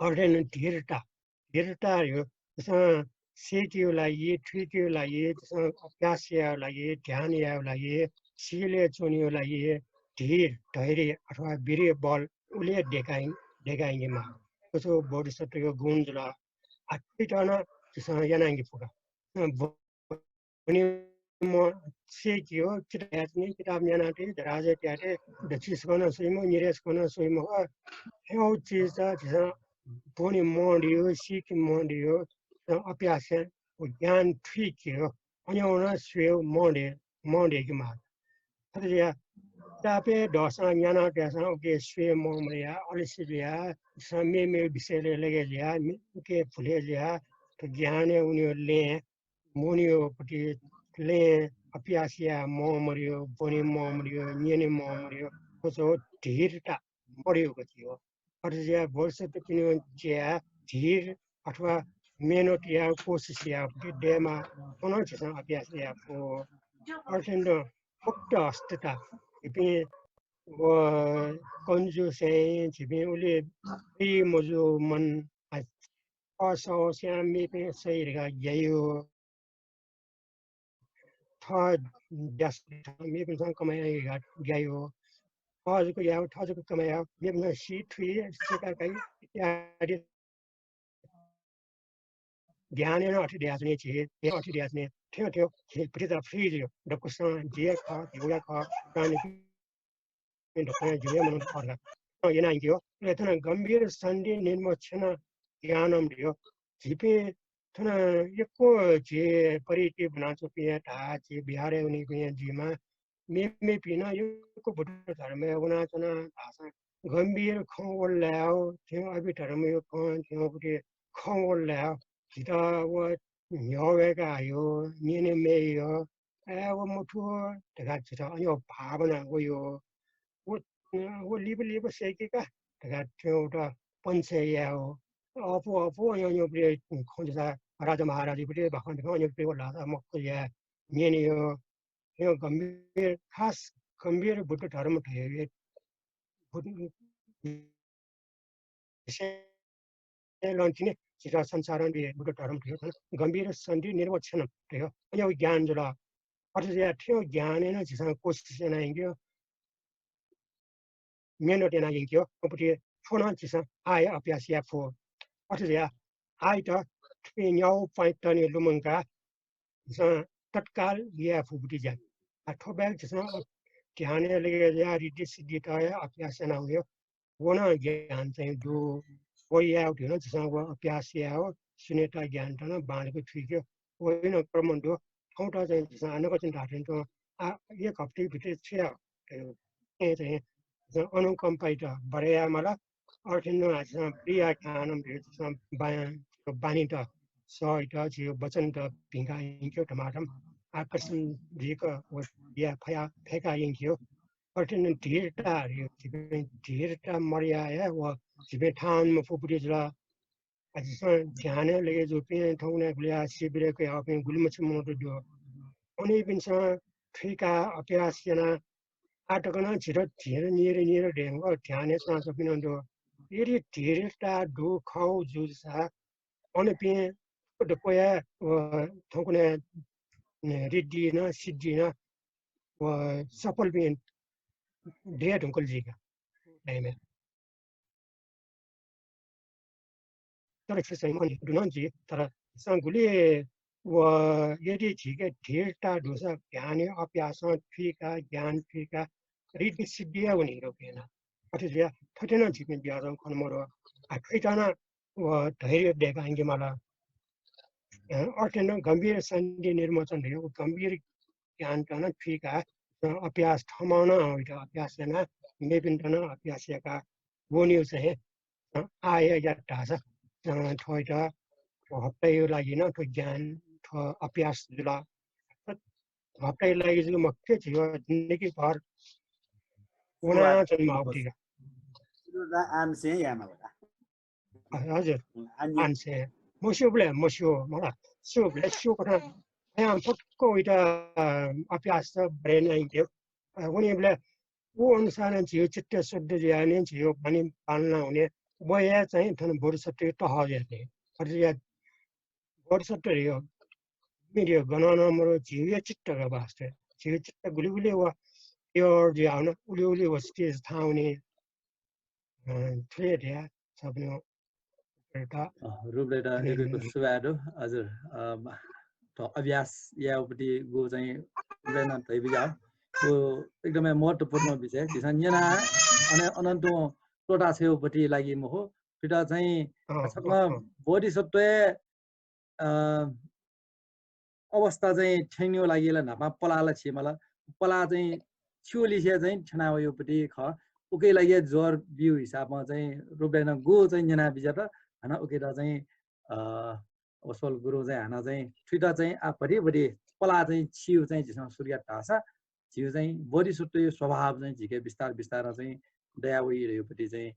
और then धीरता यो जैसे सेटियो लाइए ट्रीटियो लाइए जैसे अभ्यास लाइए ध्यान लाइए सीले चुनियो लाइए धीर धैर्य अथवा वीर्य बल उले देखाएंगे मा तो बोधिसत्व को गुण जुला अतिटना जैसे यनांगी पुरा बनी मो सेटियो किताब यनाते दराजे त्याते दक्षिण कोना सोइमो निरेश कोना सोइमो हेउ चीज जैसे बोनी मोडियो सीख मोडियो अभ्यास ज्ञान ठीक अनि उना स्वे मोडे की मार अरे तापे दसा ज्ञान त्यासा ओके स्वे मोमया अलिसिया समय में विषय लगे लिया के फुले लिया तो ज्ञान उनीहरुले मोनियो पटी ले अभ्यासिया मोमरियो बोनी मोमरियो निने मोमरियो कसो धीरता बढ्यो थियो अर्जिया वर्ष पिनो ज्या धीर अथवा मेहनत या कोशिश या डेमा कुनै चिजमा अभ्यास या को अर्थ मुक्त हस्तता इपे व कंजू से छिपे उले प्री मजु मन असो श्यामी पे सही रहेगा ययो था जस मी पनि कमाएगा गयो हजुरको या हजुरको कमाया मे पनि सी थ्री सेका कई इत्यादि ध्यान न अठी ध्यासने छे ये अठी ध्यासने ठ्यो ठ्यो प्रिता फ्री जो डकुसा जे ख युया ख कानि डकुसा जे मन पर्ला yana यो लेतन गम्भीर सन्धि निर्मोचन ज्ञानम दियो जिपे थन एको जे परिति बना चुके था जे बिहारे उनी के जीमा मे पिना यो को बुद्ध धर्म उना चना भाषा गम्भीर खौल लाओ थियो अबि धर्म यो थियो बुटे खौल लाओ जिता वो न्यावेगा यो निने मे यो वो मुठो तगा जिता यो भावना वो यो वो लिब सेकेका तगा थियो त पञ्चया हो अपो यो बुटे खोजसा राजा महाराज बुटे भखन यो पे लादा मक्को या निने यो गम्भीर खास गम्भीर बुद्ध धर्म थियो लन्चिने जिता संसारण भी बुद्ध धर्म थियो गम्भीर सन्धि निर्वचन थियो यो ज्ञान जुला अर्थ या थियो ज्ञान ने जिसा कोशिश नाइयो मेहनत नाइयो पुटे फोना जिसा आय अभ्यास या फो अर्थ या आय त न्याउ पाइट तने लुमंका जिसा तत्काल या फुबुटी जा अथवा जिसा ध्यान लगे या रिद्धि सिद्धि त अभ्यास ना हो वना ज्ञान चाहिँ दो कोया थियो न जिसा वो अभ्यास या हो सुनेता ज्ञान त न बाँडेको थियो होइन क्रमण्डो ठाउँटा चाहिँ जिसा अनकचिन धार्न त एक हप्ते भित्र छ चाहिँ अनुकम्पाइट बढ्या मला अर्थिनो जिसा प्रिया खानम जिसा बानी त सहित जियो वचन त भिंगा इन्क्यो टमाटम आकर्षण दिएको या फेका इन्क्यो अर्थिन धीरता मर्याया व जिबे ठान म फुपुरी जला जिसा ध्यान लगे जो पे ठौना गुलिया शिविर के आपे गुलमछ मोटो जो अनि पिन्छ ठिका अभ्यास जना आटकना छिर छिर निर ढेंग ध्यान सांस पिन जो यदि धीरता दु खाउ जुसा अनि पे दकोया ठौकुने रिद्धिना सिद्धिना सफल भी डेट उनको जीगा टाइम है तर फिर मन दुनान जी तर संगुली यदि ठीक है ढेरटा दोसा ज्ञान अभ्यास फीका ज्ञान फीका रिद्धि सिद्धिया उन्हीं लोग है ना अरे यार फटेना जी में बिहार में मरो आखिरना धैर्य देखाएंगे माला अर्थ गंभीर संधि निर्मोचन है वो गंभीर ज्ञान का ना फीका अभ्यास थमाना अभ्यास है ना मेबिंदना अभ्यास का वो न्यूज़ है आया या टासा थोड़ा हफ्ते लगी ना तो ज्ञान तो अभ्यास जुला हफ्ते लगी जो मक्के चाहिए जिंदगी भर उन्हें जन्म आवती है आमसे यामा हजुर आनसे मसियो मलाई सियो कथा यहाँ पक्को एउटा अभ्यास ब्रेन आइदियो उनीहरूले ऊ अनुसार जियो चित्त शुद्ध ज्याने जियो पानी पाल्न हुने बया चाहिँ थन भोरसट्टी टहजले अझ भोरसट्टी यो मेरो गणना मरो जियो चित्तका वास्ते जियो चित्त गुलिगुली वा यो ज्याउन उली उली वस्ती थाउने थ्रेड या सबनो रूपरेखा एकेको सुबाडो हजुर अभ्यास यापट्टि गो चाहिँ प्रेरणा तैबिजा त्यो एकदमै महत्त्वपूर्ण विषय किसान यहाँ अनि अनन्त टोटा छेउपट्टि लागि म हो फिटा चाहिँ छक्न बोधिसत्व अवस्था चाहिँ ठेङ्यो लागिला नापा पलाला छिमला पला चाहिँ छिउलिसिया चाहिँ छनायोपट्टि ख उकै लागि जोर बिउ हिसाबमा चाहिँ रूपरेखा गो चाहिँ जना बिजा त हैन उकेटा चाहिँ ओसल गुरु चाहिँ हाना चाहिँ ठुटा चाहिँ आफरिबडी पला चाहिँ छिउ चाहिँ जिसँग सूर्य टासा छिउ चाहिँ बोधिसत्व यो स्वभाव चाहिँ झिके बिस्तार बिस्तार चाहिँ दयावही रहेपट्टि चाहिँ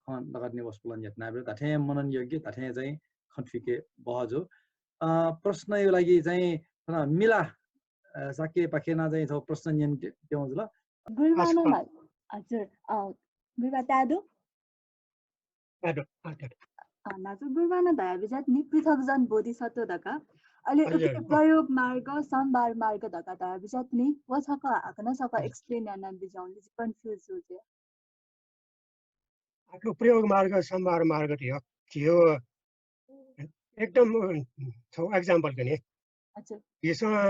खन लगाउने वस्तुलन यत्नाबे तथे मनन योग्य तथे चाहिँ खन्फिके बहजो प्रश्न यो लागि चाहिँ मिला सके पखेना चाहिँ छ प्रश्न नियम त्यो ल गुरुमानमा हजुर गुरुमा तादो नाजु गुरुमाना दयाबिजात नि पृथकजन बोधिसत्व दका अहिले प्रयोग मार्ग संभार मार्ग दका दयाबिजात नि वछक आकन सक एक्सप्लेन याना बिजाउले कन्फ्युज हो जे आको प्रयोग मार्ग संभार मार्ग थियो एकदम छ एग्जाम्पल के नि हजुर यसमा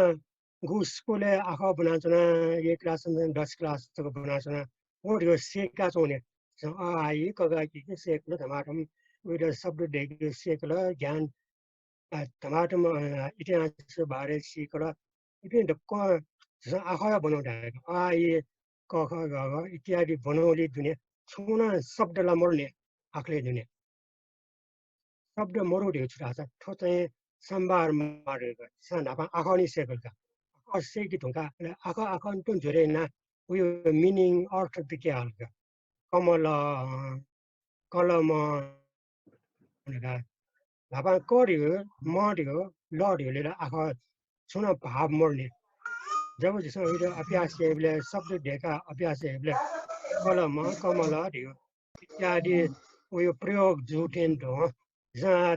गुस्कोले आखा बनाचना ये क्लास में 10 क्लास तक बनाचना वो यो सेका छोने आई कगा की सेकल टमाटम उयो शब्द देख्यो सेकल ज्ञान टमाटम इतिहास बारे सिकल इति ढक्क आखा बनाउँदा आई क ख ग इत्यादि बनाउली दुने छुना शब्दला मर्ने आखले दुने शब्द मरोड्यो छुटा छ ठो चाहिँ संभार मारेको सानापा आखनी सेकल का सेकी ढुङ्गा आखा आखा टुन झरेना उयो मिनिङ अर्थ के हाल्छ कमल कलम लापा कर्यो मर्यो लड्यो लिएर आखा छुन भाव मर्ने जब जसो अभ्यास शब्द ढेका अभ्यास कलम कमल ढ्यो इत्यादि उयो प्रयोग जुटेन ढो जहाँ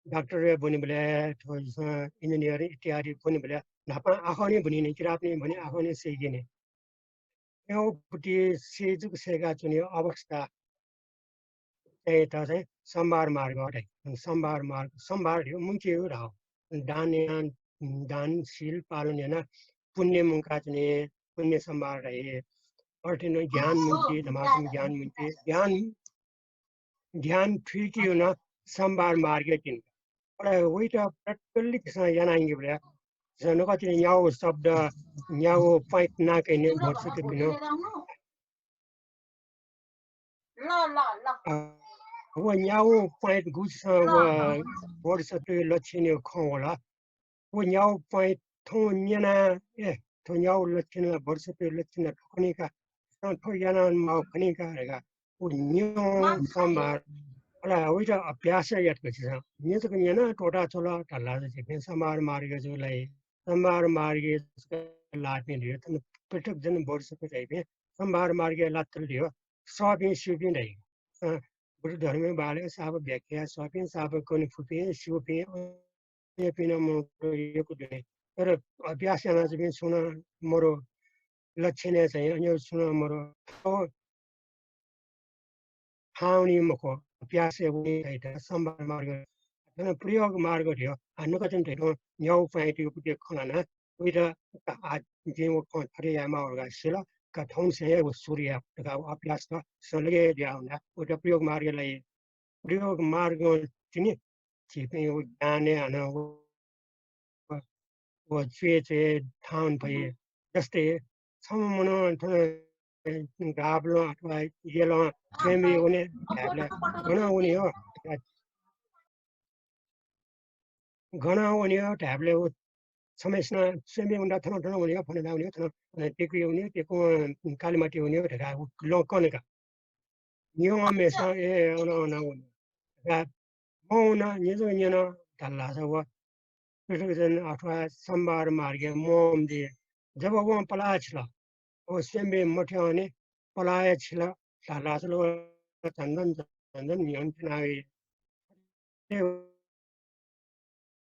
डॉक्टर बने बोले इंजीनियर इत्यादि बने बोले नापा आखने बनी नहीं किरात नहीं बने आखने से ये नहीं यो पुटी से जो सेगा चुनी अवस्था ऐसा संभार मार्ग है संभार यो मुंचे यो रहा दान शील पालन है ना पुण्य मुंका चुनी पुण्य संभार रहे और तीनों ज्ञान मुंचे धमाके ज्ञान मुंचे ज्ञान ठीक ही हो ना संभार मार्ग किन वही तो प्रैक्टिकली किसान यहाँ आएंगे बोले जनो का चीज़ याओ शब्द याओ फाइट ना कहने बहुत से किन्हों वो याओ फाइट गुस्स वो बहुत से तो लक्ष्य ने खोला वो याओ फाइट थों याना थों याओ लक्ष्य ने बहुत से तो लक्ष्य ने ठोकने का थों याना माव करने का रहेगा वो न्यू संभार अला वही तो अभ्यास है यार कुछ ना ये तो कहीं ना टोटा चला टल्ला से फिर संभार मार के जो लाई संभार मार के लाट नहीं दिया तो पृथक जन बोर्ड से कुछ आई भी संभार मार के लाट चल दिया शॉपिंग शूटिंग रही बुद्ध धर्म बारे साब व्याख्या स्वापिन साब कोनी फुपे शिवपे ये पिन मरो यो कुदे तर अभ्यास याना चाहिँ सुन मरो लक्ष्य ने चाहिँ यो सुन मरो ठाउनी मको अभ्यास हुने हैटा सम्भार मार्ग जन प्रयोग मार्ग थियो हान्न कतन थियो न्याउ फाइट यो कुदे खना उइरा आज जेमो कोन थरे यामा orga सिला का ठाउँ से वो सूर्य का अभ्यास त सलगे जाउना उटा प्रयोग मार्गलाई प्रयोग मार्ग चाहिँ छिपे यो जाने हन वो चाहिँ ठाउँ भए जस्तै सम्मनो गाब्लो अथवा येलो सेमी हुने घना हुने हो घना हुने हो ट्याबले समयमा सेमी हुँदा थन थन हुने हो फने हुने हो थन टेक्री हुने टेको कालीमाटी हुने हो ढका लकनका न्यू हमेशा ए ona हुने गा मौना निजो निनो तल्ला सब प्रेसिडेन्ट अथवा सम्बार मार्गे मोम दे जब वो पला छला ओ सेमी मठ्यो भने पलाए छला लासलो चन्दन चन्दन नियन नाइ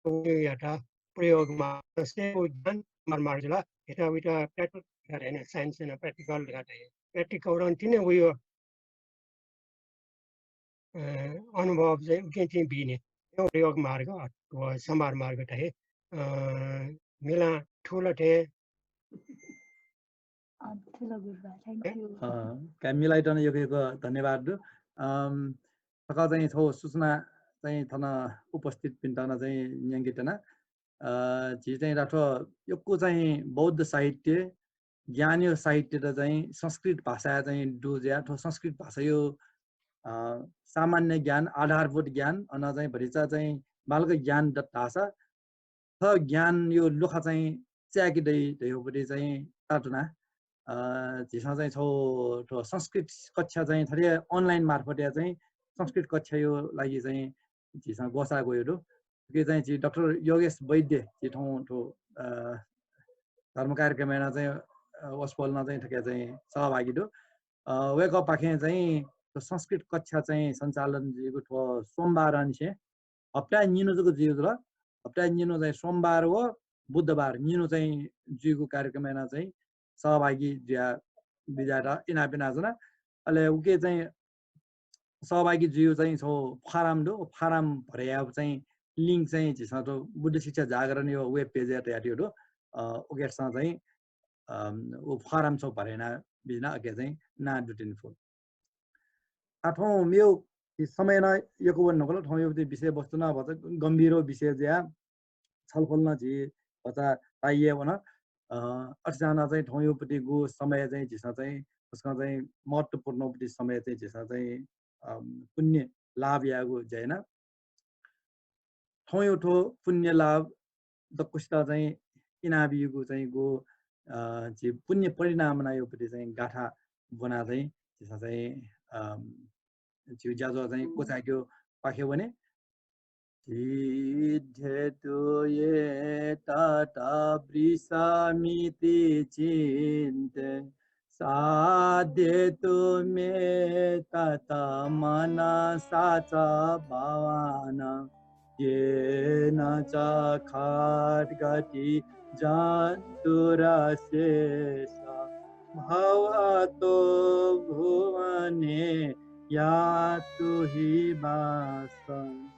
एउटा प्रयोगमा जस्तै उद्यान मार्मार्जला यता उता प्र्याक्टिकल हैन साइन्स हैन प्र्याक्टिकल गर्दै प्र्याक्टिकल रन्टिने उयो अनुभव चाहिँ के बिने यो प्रयोग मार्ग अथवा सम्भार मार्ग चाहिँ मिला ठुलो थे ठुलो गुरुबा थ्यांक यू कामिलाई टन योगेको धन्यवाद सका चाहिँ छौ सूचना चाहिँ थन उपस्थित पिन्टन चाहिँ न्याङ्गिटना जी चाहिँ राठो योको चाहिँ बौद्ध साहित्य ज्ञानीय साहित्य र चाहिँ संस्कृत भाषा चाहिँ डुज्या ठो संस्कृत भाषा यो सामान्य ज्ञान आधारभूत ज्ञान अन चाहिँ भरिचा चाहिँ बालक ज्ञान दत्तासा थ ज्ञान यो लुखा चाहिँ च्याकिदै दैहोपट्टि चाहिँ ताटुना झिसा चाहिँ छौ ठो संस्कृत कक्षा चाहिँ थरी अनलाइन मार्फत या चाहिँ संस्कृत कक्षा यो लागि चाहिँ झिसा गोसा गयो के चाहिँ जी डाक्टर योगेश वैद्य जी ठौ ठो धर्म कार्यक्रममा चाहिँ वसपलमा चाहिँ ठके चाहिँ सहभागी दो वेक पाखे चाहिँ संस्कृत कक्षा चाहिँ सञ्चालन जिएको ठो सोमबार अनिसे हप्ता निनो जको जियो र हप्ता निनो चाहिँ सोमबार हो बुधबार निनो चाहिँ जिएको कार्यक्रममा चाहिँ सहभागी ज्या बिजारा इना बिना जना अहिले उके चाहिँ सहभागी जियो चाहिँ छौ फारम दो फारम भरेया चाहिँ लिंक चाहिँ जिसा तो बुद्ध शिक्षा जागरण यो वेब पेज या तयारी हो उकेसँग चाहिँ ओ फारम छौ भरेना बिना अके चाहिँ ना दुटिन फुल आठौं मेरो समयमा यो भन्नुको ठाउँ यो विषय वस्तु न भन्छ गम्भीर विषय ज्या छलफल न झि भचा ताइए भन अठजना चाहिँ ठाउँ योपट्टि गो समय चाहिँ झिसा चाहिँ उसका चाहिँ महत्त्वपूर्ण समय चाहिँ झिसा चाहिँ पुण्य लाभ यागो जैन ठाउँ ठो पुण्य लाभ द कुस्ता चाहिँ इनाबिगो चाहिँ गो झि पुण्य परिणाम न योपट्टि चाहिँ गाठा बना चाहिँ झिसा चाहिँ जिउ जाजो चाहिँ कोचाक्यो पाख्यो भने सिद्धेतु ये तथा वृषामिति चिन्ते साध्येतु मे तथा मनसा च भावना येन च खड्गति जन्तुरशेषा भवतो भुवने यातु हि वासं